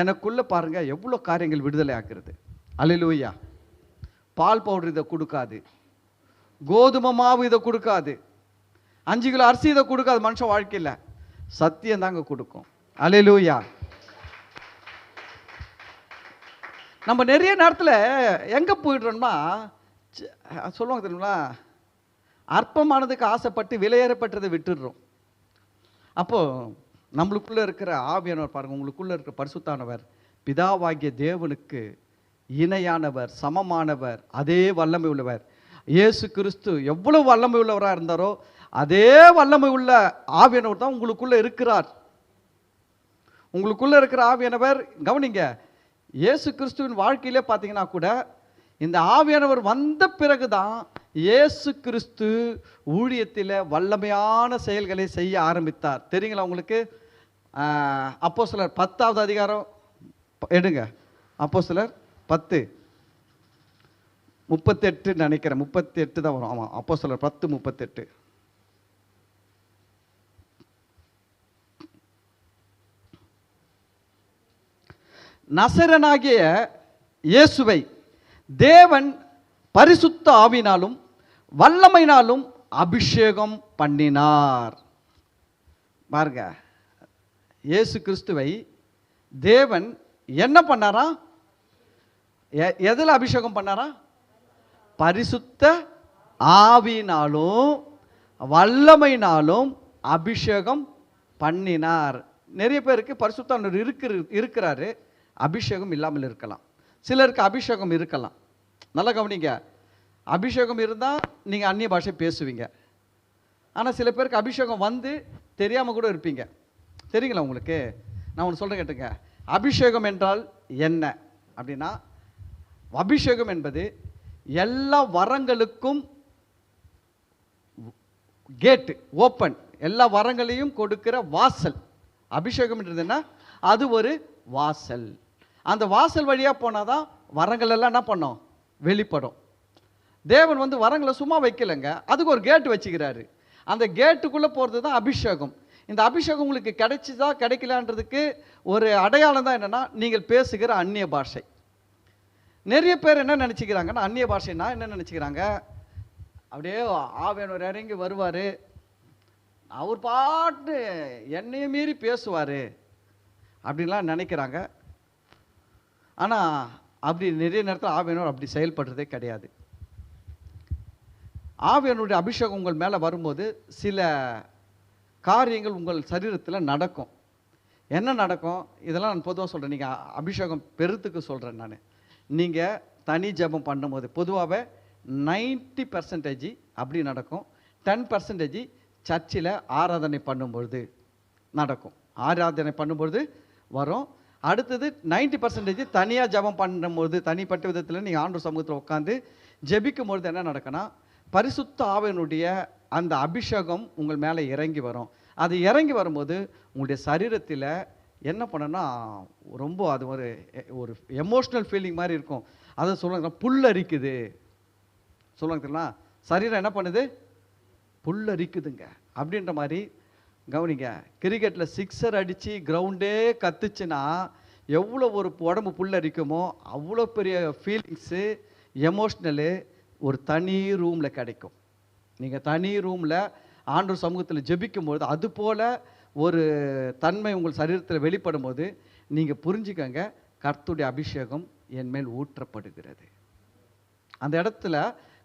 எனக்குள்ள பாருங்க எவ்வளோ காரியங்கள் விடுதலை ஆக்குறது. அல்லேலூயா. பால் பவுடர் இதை கொடுக்காது, கோதுமை மாவு இதை கொடுக்காது, 5 கிலோ அரிசி இதை கொடுக்காது. மனுஷன் வாழ்க்கையில் சத்தியம் தாங்க கொடுக்கும். அல்லேலூயா. நம்ம நிறைய நேரத்தில் எங்கே போயிடுறோம்னா சொல்லுவாங்க தெரியுங்களா, அற்பமானதுக்கு ஆசைப்பட்டு விலையேறப்பட்டதை விட்டுடுறோம். அப்போது நம்மளுக்குள்ளே இருக்கிற ஆவியானவர் பாருங்கள், உங்களுக்குள்ளே இருக்கிற பரிசுத்தானவர் பிதாவாகிய தேவனுக்கு இணையானவர், சமமானவர், அதே வல்லமை உள்ளவர். இயேசு கிறிஸ்து எவ்வளவு வல்லமை உள்ளவராக இருந்தாரோ அதே வல்லமை உள்ள ஆவியானவர் தான் உங்களுக்குள்ளே இருக்கிறார். உங்களுக்குள்ளே இருக்கிற ஆவியானவர் கவனிங்க, இயேசு கிறிஸ்துவின் வாழ்க்கையிலே பார்த்தீங்கன்னா கூட இந்த ஆவியானவர் வந்த பிறகு தான் இயேசு கிறிஸ்து ஊழியத்தில் வல்லமையான செயல்களை செய்ய ஆரம்பித்தார். தெரியுங்களா உங்களுக்கு? அப்போஸ்தலர் 10ஆவது அதிகாரம் எடுங்க. அப்போஸ்தலர் 10:38 நினைக்கிறேன், 38 தான் வரும். ஆமாம், அப்போஸ்தலர் 10:38. நசரனாகிய இயேசுவை தேவன் பரிசுத்த ஆவினாலும் வல்லமையினாலும் அபிஷேகம் பண்ணினார். பாருங்க, இயேசு கிறிஸ்துவை தேவன் என்ன பண்ணாரா? எதில் அபிஷேகம் பண்ணாரா? பரிசுத்த ஆவினாலும் வல்லமையினாலும் அபிஷேகம் பண்ணினார். நிறைய பேருக்கு பரிசுத்த இருக்கிறாரு, அபிஷேகம் இல்லாமல் இருக்கலாம். சிலருக்கு அபிஷேகம் இருக்கலாம். நல்லா கவனிங்க, அபிஷேகம் இருந்தால் நீங்கள் அந்நிய பாஷை பேசுவீங்க. ஆனால் சில பேருக்கு அபிஷேகம் வந்து தெரியாமல் கூட இருப்பீங்க. தெரியுங்களா உங்களுக்கு? நான் ஒன்று சொல்கிறேன் கேட்டுங்க. அபிஷேகம் என்றால் என்ன அப்படின்னா, அபிஷேகம் என்பது எல்லா வரங்களுக்கும் கேட்டு ஓப்பன், எல்லா வரங்களையும் கொடுக்கிற வாசல். அபிஷேகம் என்றது என்ன? அது ஒரு வாசல். அந்த வாசல் வழியாக போனால் தான் வரங்கள் எல்லாம் என்ன பண்ணோம்? வெளிப்படும். தேவன் வந்து வரங்களை சும்மா வைக்கலைங்க, அதுக்கு ஒரு கேட்டு வச்சுக்கிறாரு. அந்த கேட்டுக்குள்ளே போகிறது தான் அபிஷேகம். இந்த அபிஷேகம் உங்களுக்கு கிடைச்சிதா கிடைக்கலான்றதுக்கு ஒரு அடையாளம் தான் என்னென்னா, நீங்கள் பேசுகிற அந்நிய பாஷை. நிறைய பேர் என்ன நினச்சிக்கிறாங்கன்னா, அந்நிய பாஷைன்னா என்ன நினச்சிக்கிறாங்க, அப்படியே ஆவியானவர் இறங்கி வருவார், அவர் பாட்டு என்னையும் மீறி பேசுவார் அப்படின்லாம் நினைக்கிறாங்க. ஆனால் அப்படி நிறைய நேரத்தில் ஆவியானவர் அப்படி செயல்படுறதே கிடையாது. ஆவியானவருடைய அபிஷேகம் உங்கள் மேலே வரும்போது சில காரியங்கள் உங்கள் சரீரத்தில் நடக்கும். என்ன நடக்கும்? இதெல்லாம் நான் பொதுவாக சொல்கிறேன். நீங்கள் அபிஷேகம் பெருத்துக்கு சொல்கிறேன் நான். நீங்கள் தனி ஜெபம் பண்ணும்போது பொதுவாகவே 90% அப்படி நடக்கும். 10% சர்ச்சில் ஆராதனை பண்ணும்பொழுது நடக்கும். ஆராதனை பண்ணும்பொழுது வரும். அடுத்தது 90% தனியாக ஜெபம் பண்ணும்போது, தனிப்பட்ட விதத்தில் நீங்கள் ஆண்டவர் சமூகத்தில் உட்காந்து ஜெபிக்கும் பொழுது என்ன நடக்குன்னா, பரிசுத்த ஆவியினுடைய அந்த அபிஷேகம் உங்கள் மேலே இறங்கி வரும். அது இறங்கி வரும்போது உங்களுடைய சரீரத்தில் என்ன பண்ணனா, ரொம்ப அது ஒரு எமோஷ்னல் ஃபீலிங் மாதிரி இருக்கும். அதை சொல்லுவாங்க, புல்லரிக்குது சொல்லுவாங்க தெரியுமா? சரீரம் என்ன பண்ணுது? புல்லரிக்குதுங்க அப்படின்ற மாதிரி. கவனிங்க, கிரிக்கெட்டில் 6 அடித்து கிரவுண்டே கத்துச்சுன்னா எவ்வளோ ஒரு உடம்பு புல்லரிக்குமோ அவ்வளோ பெரிய ஃபீலிங்ஸு, எமோஷ்னலு ஒரு தனி ரூமில் கிடைக்கும். நீங்கள் தனி ரூமில் ஆண்டவர் சமூகத்தில் ஜெபிக்கும்போது அது போல் ஒரு தன்மை உங்கள் சரீரத்தில் வெளிப்படும் போது நீங்கள் புரிஞ்சுக்கங்க, கர்த்தருடைய அபிஷேகம் என் மேல் ஊற்றப்படுகிறது. அந்த இடத்துல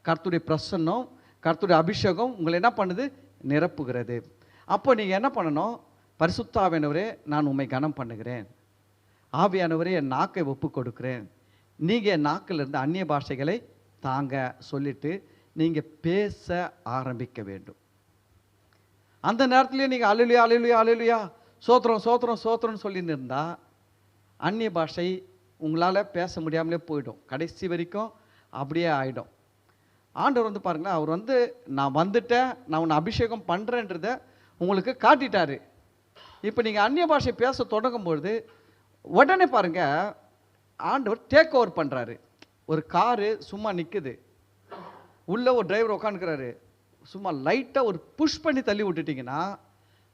கர்த்தருடைய பிரசன்னம், கர்த்தருடைய அபிஷேகம் உங்களை என்ன பண்ணுது? நிரப்புகிறது. அப்போ நீங்கள் என்ன பண்ணணும்? பரிசுத்த ஆவியானவரே, நான் உம்மை கனம் பண்ணுகிறேன். ஆவியானவரே, என் நாக்கை ஒப்பு கொடுக்கிறேன். நீங்கள் என் நாக்கிலிருந்து அந்நிய பாஷைகளை தாங்க சொல்லிட்டு நீங்கள் பேச ஆரம்பிக்க வேண்டும். அந்த நேரத்துலேயே நீங்கள் அல்லேலூயா அல்லேலூயா அல்லேலூயா சோத்திரம் சோத்திரம் சோத்திரம்னு சொல்லின்னு இருந்தால் அந்நிய பாஷை உங்களால் பேச முடியாமலே போயிடும். கடைசி வரைக்கும் அப்படியே ஆகிடும். ஆண்டவர் வந்து பாருங்களேன், அவர் வந்து நான் வந்துட்டேன், நான் உன்னை அபிஷேகம் பண்ணுறேன்றத உங்களுக்கு காட்டிட்டாரு. இப்போ நீங்கள் அந்நிய பாஷை பேச தொடங்கும்பொழுது உடனே பாருங்கள், ஆண்டவர் டேக் ஓவர் பண்ணுறாரு. ஒரு காரு சும்மா நிற்குது, உள்ளே ஒரு டிரைவர் உட்காந்துக்கிறாரு, சும்மா லைட்டாக ஒரு புஷ் பண்ணி தள்ளி விட்டுட்டிங்கன்னா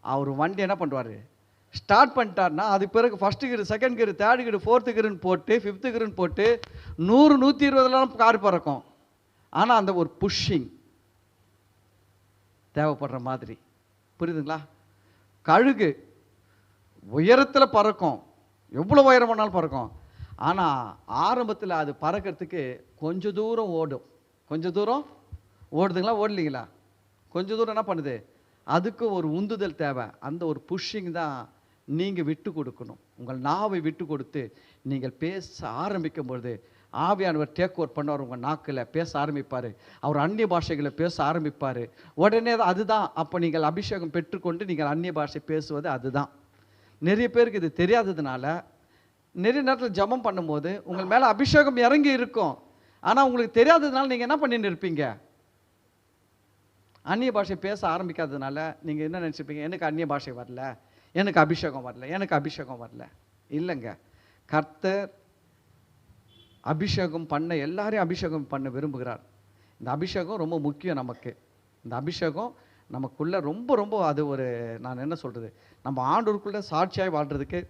அவர் வண்டி என்ன பண்ணுவார்? ஸ்டார்ட் பண்ணிட்டார்னா அது பிறகு first gear, second gear, third gear, fourth கியர்னு போட்டு 5th கியர்னு போட்டு 100 120 கார் பறக்கும். ஆனால் அந்த ஒரு புஷ்ஷிங் தேவைப்படுற மாதிரி. புரியுதுங்களா? கழுகு உயரத்தில் பறக்கும், எவ்வளோ உயரம் பண்ணாலும் பறக்கும். ஆனால் ஆரம்பத்தில் அது பறக்கிறதுக்கு கொஞ்சம் தூரம் ஓடும். கொஞ்சம் தூரம் ஓடுதுங்களா? ஓடலிங்களா? கொஞ்சம் தூரம் என்ன பண்ணுது? அதுக்கு ஒரு உந்துதல் தேவை. அந்த ஒரு புஷ்ஷிங் தான் நீங்கள் விட்டு கொடுக்கணும். உங்கள் நாவை விட்டு கொடுத்து நீங்கள் பேச ஆரம்பிக்கும் பொழுது ஆவியானவர் டேக் ஓவர் பண்ணுவார். உங்கள் நாக்கில் பேச ஆரம்பிப்பார். அவர் அந்நிய பாஷைகளை பேச ஆரம்பிப்பார். உடனே அதுதான் அப்போ நீங்கள் அபிஷேகம் பெற்றுக்கொண்டு நீங்கள் அந்நிய பாஷை பேசுவது அதுதான். நிறைய பேருக்கு இது தெரியாததுனால நிறைய நேரத்தில் ஜெபம் பண்ணும்போது உங்கள் மேலே அபிஷேகம் இறங்கி இருக்கும், ஆனால் உங்களுக்கு தெரியாததுனால நீங்கள் என்ன பண்ணிட்டு இருப்பீங்க? அந்நிய பாஷை பேச ஆரம்பிக்காததுனால நீங்கள் என்ன நினச்சிருப்பீங்க? எனக்கு அந்நிய பாஷை வரல, எனக்கு அபிஷேகம் வரல, எனக்கு அபிஷேகம் வரல. இல்லைங்க, கர்த்தர் அபிஷேகம் பண்ண எல்லாரையும் அபிஷேகம் பண்ண விரும்புகிறார். இந்த அபிஷேகம் ரொம்ப முக்கியம் நமக்கு. இந்த அபிஷேகம் நமக்குள்ளே ரொம்ப ரொம்ப அது ஒரு, நான் என்ன சொல்கிறது, நம்ம ஆண்டவருக்குள்ளே சாட்சியாய் வாழ்கிறதுக்கு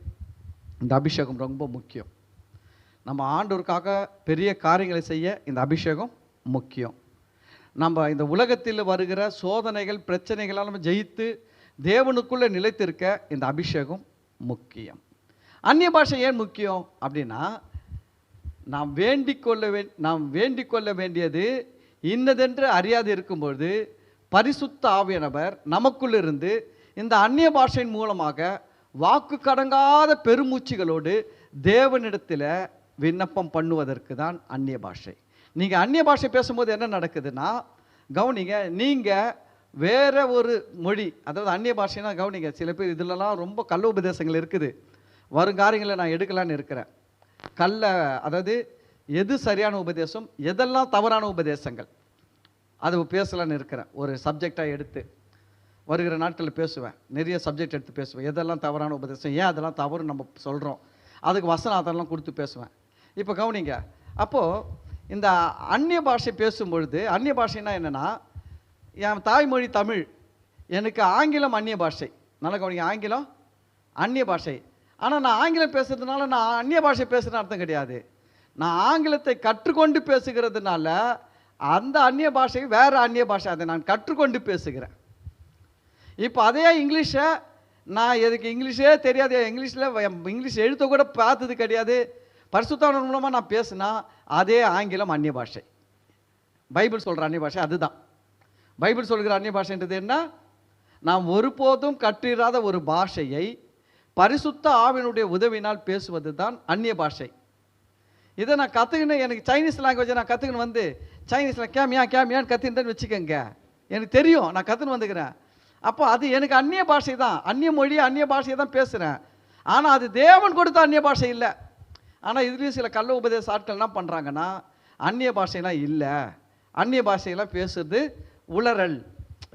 இந்த அபிஷேகம் ரொம்ப முக்கியம். நம்ம ஆண்டவருக்காக பெரிய காரியங்களை செய்ய இந்த அபிஷேகம் முக்கியம். நம்ம இந்த உலகத்தில் வருகிற சோதனைகள் பிரச்சனைகளால் நம்ம ஜெயித்து தேவனுக்குள்ளே நிலைத்திருக்க இந்த அபிஷேகம் முக்கியம். அந்நிய பாஷை ஏன் முக்கியம் அப்படின்னா, நாம் வேண்டிக் கொள்ள வேண்டியது இன்னதென்று அறியாது இருக்கும்பொழுது பரிசுத்த ஆவியானவர் நமக்குள்ளிருந்து இந்த அந்நிய பாஷையின் மூலமாக வாக்கு கடங்காத பெருமூச்சுகளோடு தேவனிடத்தில் விண்ணப்பம் பண்ணுவதற்கு தான் அந்நிய பாஷை. நீங்கள் அந்நிய பாஷை பேசும்போது என்ன நடக்குதுன்னா, கவனிங்க, நீங்கள் வேற ஒரு மொழி, அதாவது அந்நிய பாஷைனா கவனிங்க, சில பேர் இதிலலாம் ரொம்ப கள்ள உபதேசங்கள் இருக்குது. வருங்காரியங்களை நான் எடுக்கலான்னு இருக்கிறேன். அதாவது எது சரியான உபதேசம், எதெல்லாம் தவறான உபதேசங்கள், அது பேசலான்னு இருக்கிறேன். ஒரு சப்ஜெக்டாக எடுத்து வருகிற நாட்களில் பேசுவேன். நிறைய சப்ஜெக்ட் எடுத்து பேசுவேன். எதெல்லாம் தவறான உபதேசம், ஏன் அதெல்லாம் தவறு நம்ம சொல்கிறோம், அதுக்கு வசனம் அதெல்லாம் கொடுத்து பேசுவேன். இப்போ கவனிங்க, அப்போது இந்த அந்நிய பாஷை பேசும்பொழுது, அந்நிய பாஷைன்னா என்னென்னா, என் தாய்மொழி தமிழ், எனக்கு ஆங்கிலம் அந்நிய பாஷை. நல்லா கவனிங்க, ஆங்கிலம் அந்நிய பாஷை. ஆனால் நான் ஆங்கிலம் பேசுறதுனால நான் அந்நிய பாஷை பேசுகிறேன்னு அர்த்தம் கிடையாது. நான் ஆங்கிலத்தை கற்றுக்கொண்டு பேசுகிறதுனால அந்த அந்நிய பாஷை வேறு அந்நிய பாஷை, அதை நான் கற்றுக்கொண்டு பேசுகிறேன். இப்போ அதே இங்கிலீஷை நான் எதுக்கு இங்கிலீஷே தெரியாது, இங்கிலீஷ் எழுத்த கூட பார்த்தது கிடையாது, பரிசுத்தாவின் மூலமாக நான் பேசுனா அதே ஆங்கிலம் அந்நிய பாஷை. பைபிள் சொல்கிற அந்நிய பாஷை அதுதான். பைபிள் சொல்கிற அந்நிய பாஷைன்றது என்ன? நாம் ஒருபோதும் கற்றிராத ஒரு பாஷையை பரிசுத்த ஆவியினுடைய உதவினால் பேசுவது தான் அந்நிய பாஷை. இதை நான் கற்றுக்கினேன். எனக்கு சைனீஸ் லாங்குவேஜை நான் கற்றுக்கின்னு வந்து சைனீஸில் கேமியான்னு கற்றுக்கிட்டேன்னு வச்சுக்கோங்க, எனக்கு தெரியும், நான் கற்றுன்னு வந்துக்கிறேன். அப்போ அது எனக்கு அந்நிய பாஷை தான், அந்நிய மொழி அந்நிய பாஷையை தான் பேசுகிறேன். ஆனால் அது தேவன் கொடுத்த அந்நிய பாஷை இல்லை. ஆனால் இதுலேயும் சில கள்ள உபதேச ஆட்கள் என்ன பண்ணுறாங்கன்னா, அந்நிய பாஷைலாம் இல்லை, அந்நிய பாஷையெல்லாம் பேசுறது உளறல்.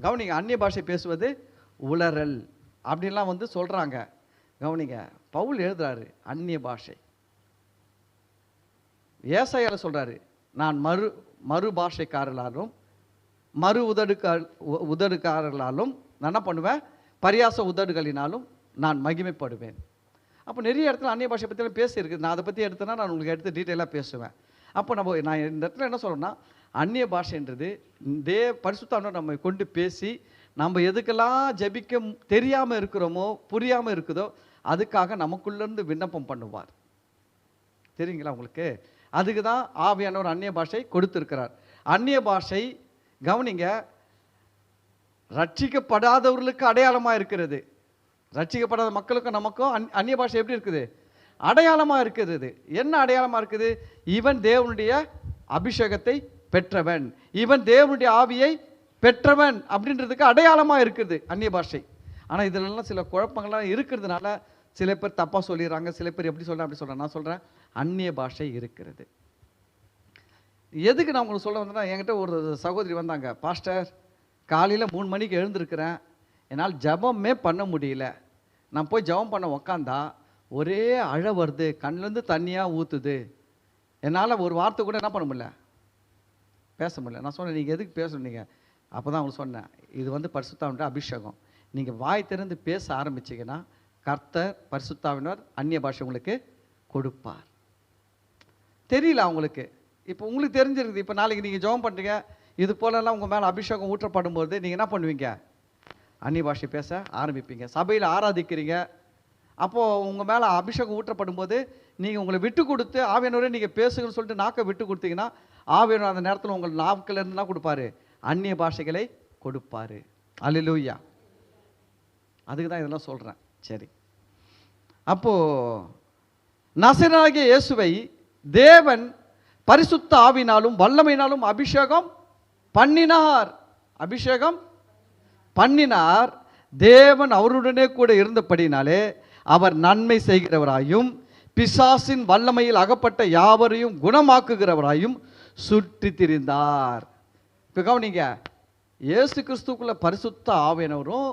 கவனிங்க, அந்நிய பாஷை பேசுவது உளறல் அப்படின்லாம் வந்து சொல்கிறாங்க. கவனிங்க, பவுல் எழுதுறாரு அந்நிய பாஷை. ஏசாயால சொல்கிறாரு, நான் மறு பாஷைக்காரர்களாலும் மறு உதடுக்காரர்களாலும் நான் என்ன பண்ணுவேன், பரியாச உதடுகளினாலும் நான் மகிமைப்படுவேன். அப்போ நிறைய இடத்துல அந்நிய பாஷை பற்றிலாம் பேசியிருக்குது. நான் அதை பற்றி எடுத்தேன்னா நான் உங்களுக்கு எடுத்து டீட்டெயிலாக பேசுவேன். அப்போ நான் இந்த இடத்துல என்ன சொல்கிறேன்னா, அந்நிய பாஷைன்றது பரிசுத்தாவினர் நம்ம கொண்டு பேசி நம்ம எதுக்கெல்லாம் ஜெபிக்க தெரியாமல் இருக்கிறோமோ புரியாமல் இருக்குதோ அதுக்காக நமக்குள்ளேருந்து விண்ணப்பம் பண்ணுவார். தெரியுங்களா உங்களுக்கு? அதுக்கு தான் ஆவியானவர் அந்நிய பாஷை கொடுத்துருக்கிறார். அந்நிய பாஷை கவனிங்க, ரட்சிக்கப்படாதவர்களுக்கு அடையாளமாக இருக்கிறது. ரட்சிக்கப்படாத மக்களுக்கும் நமக்கும் அந்நிய பாஷை எப்படி இருக்குது? அடையாளமாக இருக்கிறது. என்ன அடையாளமாக இருக்குது? இவன் தேவனுடைய அபிஷேகத்தை பெற்றவன், இவன் தேவனுடைய ஆவியை பெற்றவன் அப்படின்றதுக்கு அடையாளமாக இருக்குது அந்நிய பாஷை. ஆனால் இதிலெல்லாம் சில குழப்பங்கள்லாம் இருக்கிறதுனால சில பேர் தப்பாக சொல்லிடுறாங்க, சில பேர் எப்படி சொல்கிறேன் அப்படி சொல்கிறேன். நான் சொல்கிறேன் அந்நிய பாஷை இருக்கிறது. எதுக்கு நான் உங்களுக்கு சொல்ல வந்தேன்னா, என்கிட்ட ஒரு சகோதரி வந்தாங்க, பாஸ்டர் காலையில் 3 மணிக்கு எழுந்திருக்கிறேன், என்னால் ஜபமே பண்ண முடியல, நான் போய் ஜபம் பண்ண உக்காந்தா ஒரே அழ வருது, கண்ணிலேருந்து தண்ணியாக ஊற்றுது, என்னால் ஒரு வார்த்தை கூட என்ன பண்ண முடியல, பேச முடியல. நான் சொன்னேன், நீங்கள் எதுக்கு பேசணுங்க? அப்போ தான் அவங்க சொன்னேன், இது வந்து பரிசுத்தாவினுடைய அபிஷேகம், நீங்கள் வாய் திறந்து பேச ஆரம்பிச்சிங்கன்னா கர்த்தர் பரிசுத்தாவினர் அந்நிய பாஷை உங்களுக்கு கொடுப்பார். தெரியல அவங்களுக்கு, இப்போ உங்களுக்கு தெரிஞ்சிருக்குது. இப்போ நாளைக்கு நீங்கள் ஜெபம் பண்ணுறீங்க, இது போலலாம் உங்கள் மேலே அபிஷேகம் ஊற்றப்படும் போது நீங்கள் என்ன பண்ணுவீங்க? அந்நிய பாஷை பேச ஆரம்பிப்பீங்க. சபையில் ஆராதிக்கிறீங்க, அப்போது உங்கள் மேலே அபிஷேகம் ஊற்றப்படும் போது நீங்கள் உங்களை விட்டு கொடுத்து ஆவியானவரே நீங்கள் பேசுங்கன்னு சொல்லிட்டு நாக்கை விட்டு கொடுத்தீங்கன்னா ஆவியானவர் அந்த நேரத்தில் உங்கள் நாக்கிலேருந்து என்ன கொடுப்பாரு? அந்நிய பாஷைகளை கொடுப்பாரு. அல்லேலூயா. அதுக்கு தான் இதெல்லாம் சொல்கிறேன். சரி, அப்போது நசரேயனாகிய இயேசுவை தேவன் பரிசுத்த ஆவினாலும் வல்லமையினாலும் அபிஷேகம் பண்ணினார். தேவன் அவருடனே கூட இருந்தபடினாலே அவர் நன்மை செய்கிறவராயும் பிசாசின் வல்லமையில் அகப்பட்ட யாவரையும் குணமாக்குகிறவராயும் சுற்றி திரிந்தார். இப்போ கவனிங்க, இயேசு கிறிஸ்துக்குள்ள பரிசுத்த ஆவியானவரும்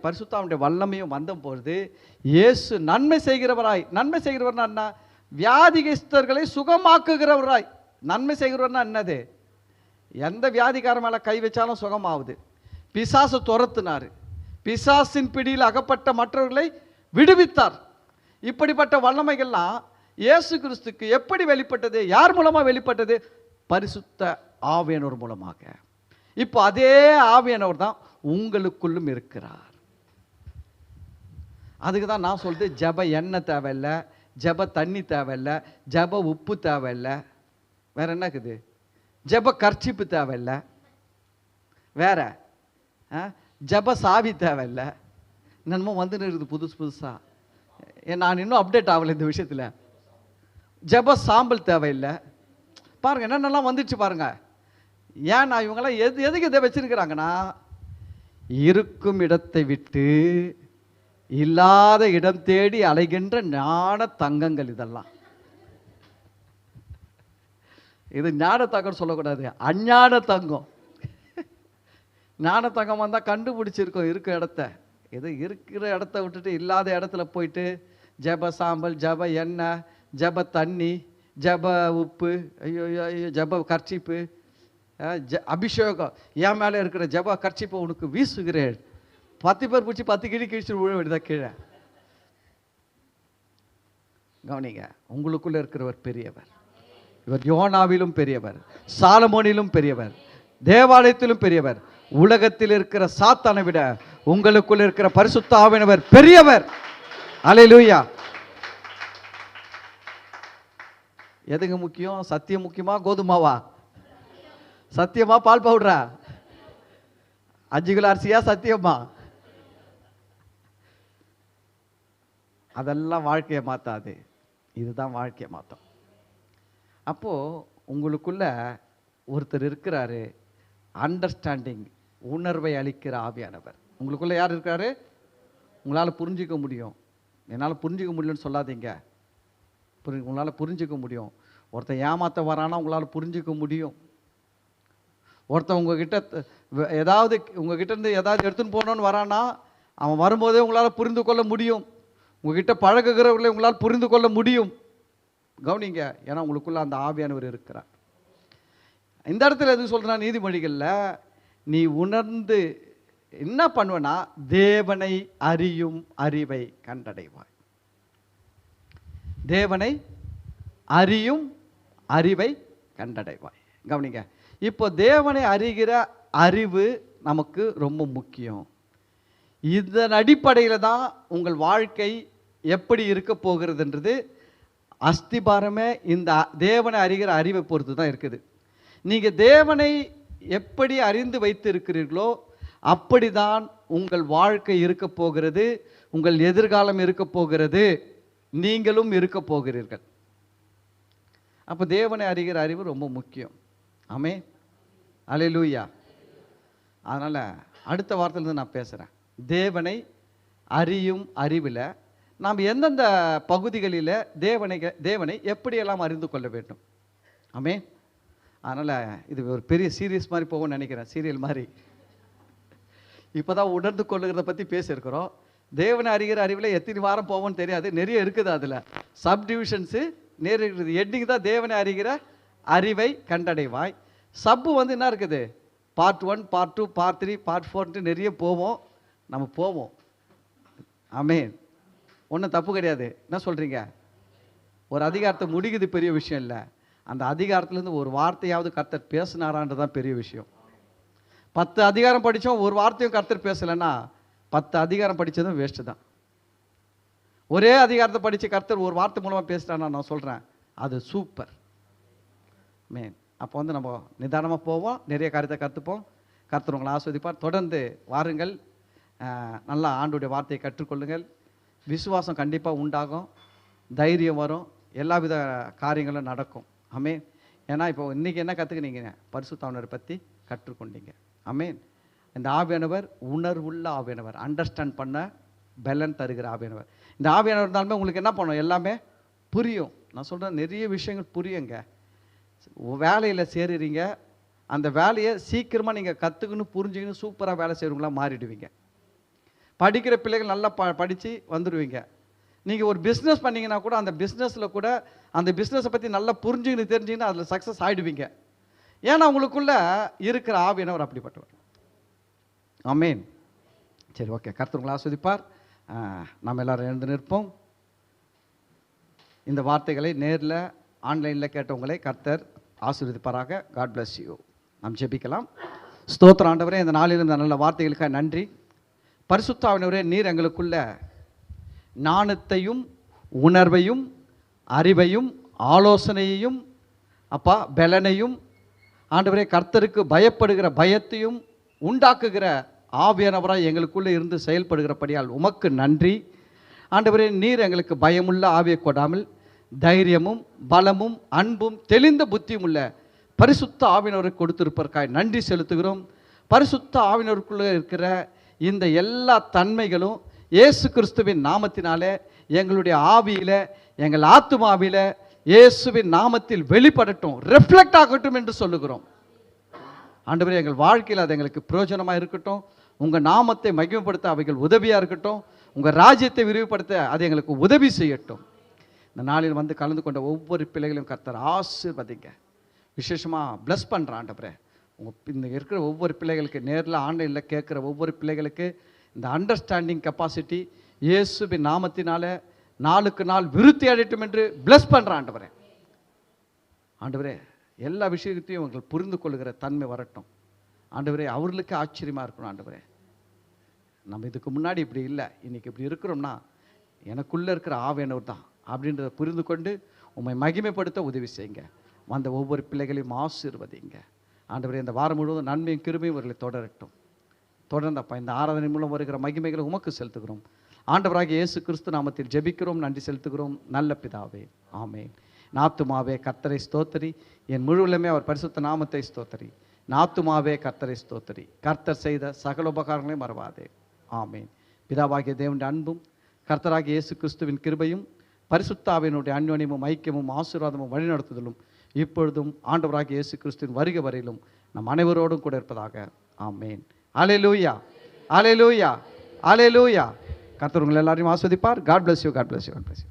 பரிசுத்தாவுடைய வல்லமையும் வந்த பொழுது இயேசு நன்மை செய்கிறவர்னா என்ன? வியாதிகஸ்தர்களை சுகமாக்குகிறவராய். நன்மை செய்கிறவர்னா என்னது? எந்த வியாதிக்கார மேலே கை வச்சாலும் சுகமாகுது. பிசாசு துரத்துனார், பிசாசின் பிடியில் அகப்பட்ட மற்றவர்களை விடுவித்தார். இப்படிப்பட்ட வல்லமைகள்லாம் இயேசு கிறிஸ்துக்கு எப்படி வெளிப்பட்டது? யார் மூலமா வெளிப்பட்டது? பரிசுத்த ஆவியானவர் மூலமாக. இப்போ அதே ஆவியானவர் தான் உங்களுக்குள்ளும் இருக்கிறார். அதுக்கு தான் நான் சொல்றது, ஜெப எண்ணெய் தேவையில்லை, ஜெப தண்ணி தேவையில்லை, ஜெப உப்பு தேவையில்லை, வேற என்ன இருக்குது? ஜெப கர்ச்சிப்பு தேவையில்லை, வேற ஜெப சாவி தேவையில்லை. என்னமோ வந்துன்னு இருக்குது புதுசு புதுசாக. நான் இன்னும் அப்டேட் ஆகலை இந்த விஷயத்தில். ஜெப சாம்பல் தேவையில்லை. பாருங்க என்னென்னலாம் வந்துச்சு பாருங்க. ஏன்னா இவங்கெல்லாம் எதுக்கு இதை வச்சிருக்கிறாங்கன்னா, இருக்கும் இடத்தை விட்டு இல்லாத இடம் தேடி அலைகின்ற ஞான தங்கங்கள் இதெல்லாம். இது ஞான தங்கம் சொல்லக்கூடாது, அஞ்ஞான தங்கம். ஞான தங்கம் வந்தால் கண்டுபிடிச்சிருக்கோம் இருக்கிற இடத்த. இது இருக்கிற இடத்த விட்டுட்டு இல்லாத இடத்துல போயிட்டு ஜெப சாம்பல், ஜெப எண்ணெய், ஜெப தண்ணி, ஜெப உப்பு, ஐயோ ஐயோ, ஜெப கர்ச்சிப்பு, அபிஷேகம், என் மேலே இருக்கிற ஜெப கர்ச்சிப்பை உனக்கு வீசுகிறேன். 10 பேர் பிடிச்சி 10 கிழி கிழிச்சு விழ வேண்டியதான் கீழே. கவனிங்க, உங்களுக்குள்ள இருக்கிறவர் பெரியவர். இவர் யோனாவிலும் பெரியவர், சாலமோனிலும் பெரியவர், தேவாலயத்திலும் பெரியவர். உலகத்தில் இருக்கிற சாத்தானை விட உங்களுக்குள்ள இருக்கிற பரிசுத்த ஆவியானவர் பெரியவர். அல்லேலூயா. எதுங்க முக்கியம்? சத்தியம் முக்கியமா, கோதுமாவா? சத்தியமா, பால் பவுடரா? 5 கிலோ அரிசியா, சத்தியமா? அதெல்லாம் வாழ்க்கையை மாற்றாது, இதுதான் வாழ்க்கையை மாற்றும். அப்போது உங்களுக்குள்ள ஒருத்தர் இருக்கிறாரு, அண்டர்ஸ்டாண்டிங், உணர்வை அளிக்கிற ஆவியானவர். உங்களுக்குள்ள யார் இருக்காரு? உங்களால் புரிஞ்சிக்க முடியும். என்னால் புரிஞ்சிக்க முடியலன்னு சொல்லாதீங்க. உங்களால் புரிஞ்சிக்க முடியும். ஒருத்தன் ஏமாற்ற வரானா உங்களால் புரிஞ்சிக்க முடியும். ஒருத்தன் உங்ககிட்ட ஏதாவது உங்ககிட்ட இருந்து ஏதாவது எடுத்துன்னு போகணுன்னு வரானா அவன் வரும்போதே உங்களால் புரிந்து கொள்ள முடியும். உங்ககிட்ட பழகுகிறவர்களை உங்களால் புரிந்து கொள்ள முடியும். கவனிங்க, ஏன்னா உங்களுக்குள்ள அந்த ஆவியானவர் இருக்கிறார். இந்த இடத்துல எது சொல்றா? நீதிமொழிகளில் நீ உணர்ந்து என்ன பண்ணுவனா, தேவனை அறியும் அறிவை கண்டடைவாய். தேவனை அறியும் அறிவை கண்டடைவாய். கவனிங்க, இப்போ தேவனை அறிகிற அறிவு நமக்கு ரொம்ப முக்கியம். இதன் அடிப்படையில் தான் உங்கள் வாழ்க்கை எப்படி இருக்க போகிறதுன்றது அஸ்திபாரமே இந்த தேவனை அறிகிற அறிவை பொறுத்து தான் இருக்குது. நீங்கள் தேவனை எப்படி அறிந்து வைத்து இருக்கிறீர்களோ அப்படிதான் உங்கள் வாழ்க்கை இருக்க போகிறது, உங்கள் எதிர்காலம் இருக்க போகிறது, நீங்களும் இருக்க போகிறீர்கள். அப்போ தேவனை அறிகிற அறிவு ரொம்ப முக்கியம். ஆமே, அல்லேலூயா. அதனால் அடுத்த வாரத்திலிருந்து நான் பேசுகிறேன். தேவனை அறியும் அறிவில் நாம் எந்தெந்த பகுதிகளில் தேவனை எப்படியெல்லாம் அறிந்து கொள்ள வேண்டும். ஆமே. அதனால் இது ஒரு பெரிய சீரியஸ் மாதிரி போகும்னு நினைக்கிறேன், சீரியல் மாதிரி. இப்போ தான் உணர்ந்து கொள்ளுகிறத பற்றி பேசியிருக்கிறோம். தேவனை அறிகிற அறிவில் எத்தனை வாரம் போவோம்னு தெரியாது, நிறைய இருக்குது. அதில் சப்டிவிஷன்ஸு நிறைய இருக்குது. எண்டிங் தான் தேவனை அறிகிற அறிவை கண்டடைவாய். சப்பு வந்து என்ன இருக்குது? பார்ட் 1, பார்ட் 2, பார்ட் 3, பார்ட் 4 நிறைய போவோம். நம்ம போவோம். ஆமென். ஒன்றும் தப்பு கிடையாது. என்ன சொல்கிறீங்க? ஒரு அதிகாரத்தை முடிக்குது பெரிய விஷயம் இல்லை. அந்த அதிகாரத்துலேருந்து ஒரு வார்த்தையாவது கர்த்தர் பேசினாரான்றது தான் பெரிய விஷயம். 10 அதிகாரம் படித்தோம், ஒரு வார்த்தையும் கர்த்தர் பேசலைன்னா 10 அதிகாரம் படித்ததும் வேஸ்ட்டு தான். ஒரே அதிகாரத்தை படித்து கர்த்தர் ஒரு வார்த்தை மூலமாக பேசிட்டான்னா நான் சொல்கிறேன், அது சூப்பர். மேன். அப்போ வந்து நம்ம நிதானமாக போவோம், நிறைய காரியத்தை கற்றுப்போம். கர்த்தர் உங்களை ஆஸ்வதிப்பார். தொடர்ந்து வாருங்கள், நல்லா ஆண்டுடைய வார்த்தையை கற்றுக்கொள்ளுங்கள். விசுவாசம் கண்டிப்பாக உண்டாகும், தைரியம் வரும், எல்லா வித காரியங்களும் நடக்கும். ஆமென். ஏன்னா இப்போ இன்றைக்கி என்ன கற்றுக்கினீங்க? பரிசுத்த ஆவியானவரை பற்றி கற்றுக்கொண்டீங்க. ஆமென். இந்த ஆவியானவர் உணர்வுள்ள ஆவியானவர், அண்டர்ஸ்டாண்ட் பண்ண பலன் தருகிற ஆவியானவர். இந்த ஆவியானவர் இருந்தாலுமே உங்களுக்கு என்ன பண்ணும்? எல்லாமே புரியும். நான் சொல்கிறேன், நிறைய விஷயங்கள் புரியுங்க. வேலையில் சேருறீங்க, அந்த வேலையை சீக்கிரமாக நீங்கள் கற்றுக்கணும், புரிஞ்சுக்கணும், சூப்பராக வேலை செய்கிறவங்களாம் மாறிடுவீங்க. படிக்கிற பிள்ளைகள் நல்லா படித்து வந்துடுவீங்க. நீங்கள் ஒரு பிஸ்னஸ் பண்ணிங்கன்னா கூட அந்த பிஸ்னஸில் கூட அந்த பிஸ்னஸை பற்றி நல்லா புரிஞ்சுக்கின்னு தெரிஞ்சுக்கின்னு அதில் சக்ஸஸ் ஆகிடுவீங்க. ஏன்னா உங்களுக்குள்ளே இருக்கிற ஆவியானவர் அப்படிப்பட்டவர். ஆமென். சரி, ஓகே. கர்த்தர் உங்களை ஆஸ்வதிப்பார். நம்ம எல்லாரும் எழுந்து நிற்போம். இந்த வார்த்தைகளை நேரில் ஆன்லைனில் கேட்டவங்களை கர்த்தர் ஆசீர்வதிப்பாராக. God bless you. நாம் ஜெபிக்கலாம். ஸ்தோத்திரம் ஆண்டவரே, இந்த நாளில் இருந்த நல்ல வார்த்தைகளுக்காக நன்றி. பரிசுத்த ஆவியானவரே, நீர் எங்களுக்குள்ள ஞானத்தையும் உணர்வையும் அறிவையும் ஆலோசனையையும் அப்பா பலனையும் ஆண்டவரே கர்த்தருக்கு பயப்படுகிற பயத்தையும் உண்டாக்குகிற ஆவியானவராய் எங்களுக்குள்ளே இருந்து செயல்படுகிறபடியால் உமக்கு நன்றி ஆண்டவரே. நீர் எங்களுக்கு பயமுள்ள ஆவியை கொடாமல் தைரியமும் பலமும் அன்பும் தெளிந்த புத்தியும் உள்ள பரிசுத்த ஆவியானவரை கொடுத்திருப்பதற்காக நன்றி செலுத்துகிறோம். பரிசுத்த ஆவியானவருக்குள்ளே இருக்கிற இந்த எல்லா தன்மைகளும் இயேசு கிறிஸ்துவின் நாமத்தினாலே எங்களுடைய ஆவியில் எங்கள் ஆத்துமாவில இயேசுவின் நாமத்தில் வெளிப்படட்டும், ரெஃப்ளெக்ட் ஆகட்டும் என்று சொல்லுகிறோம். ஆண்டவரே, எங்கள் வாழ்க்கையில் அது எங்களுக்கு பிரயோஜனமாக இருக்கட்டும். உங்கள் நாமத்தை மகிமைப்படுத்த அவைகள் உதவியாக இருக்கட்டும். உங்கள் ராஜ்யத்தை விரிவுபடுத்த அது எங்களுக்கு உதவி செய்யட்டும். இந்த நாளில் வந்து கலந்து கொண்ட ஒவ்வொரு பிள்ளைகளையும் கர்த்தர் ஆசீர்வதிங்க, விசேஷமாக ப்ளஸ் பண்ணுற ஆண்டவரே. உங்கள் இந்த இருக்கிற ஒவ்வொரு பிள்ளைகளுக்கு நேரில் ஆன்லைனில் கேட்குற ஒவ்வொரு பிள்ளைகளுக்கு இந்த அண்டர்ஸ்டாண்டிங் கெப்பாசிட்டி இயேசுவின் நாமத்தினால நாளுக்கு நாள் விருத்தி அடையட்டும் என்று ப்ளஸ் பண்ணுற ஆண்டவரே. ஆண்டவரே, எல்லா விஷயத்தையும் அவர்கள் புரிந்து கொள்கிற தன்மை வரட்டும் ஆண்டவரே. அவர்களுக்கு ஆச்சரியமாக இருக்கணும் ஆண்டவரே. நம்ம இதுக்கு முன்னாடி இப்படி இல்லை, இன்றைக்கி இப்படி இருக்கிறோம்னா எனக்குள்ளே இருக்கிற ஆவியானவர் தான் அப்படின்றத புரிந்து கொண்டு உம்மை மகிமைப்படுத்த உதவி செய்யுங்க. வந்த ஒவ்வொரு பிள்ளைகளையும் ஆசீர்வதிங்க ஆண்டவரே. இந்த வாரம் முழுவதும் நன்மையும் கிருபையும் அவர்களை தொடரட்டும். தொடர்ந்தப்பா இந்த ஆராதனை மூலம் வருகிற மகிமைகளை உமக்கு செலுத்துகிறோம். ஆண்டவராகிய இயேசு கிறிஸ்து நாமத்தில் ஜெபிக்கிறோம், நன்றி செலுத்துகிறோம் நல்ல பிதாவே, ஆமென். நாத்துமாவே கர்த்தரை ஸ்தோத்தரி, என் முழுவலுமே அவர் பரிசுத்த நாமத்தை ஸ்தோத்தரி. நாத்துமாவே கர்த்தரை ஸ்தோத்தரி, கர்த்தர் செய்த சகல உபகாரங்களையும் மறவாதே, ஆமென். பிதாவாகிய தேவனுடைய அன்பும் கர்த்தராகிய இயேசு கிறிஸ்துவின் கிருபையும் பரிசுத்த ஆவியினுடைய அன்யோன்யமும் ஐக்கியமும் ஆசீர்வாதமும் வழிநடத்துதலும் இப்பொழுதும் ஆண்டவராகிய இயேசு கிறிஸ்துவின் வருகை வரையிலும் நம் அனைவரோடும் கூட இருப்பதாக, ஆமென். அல்லேலூயா, அல்லேலூயா, அல்லேலூயா. கர்த்தர் உங்களை எல்லாரையும் ஆஸ்வதிப்பார். God bless you, God bless you, God bless you.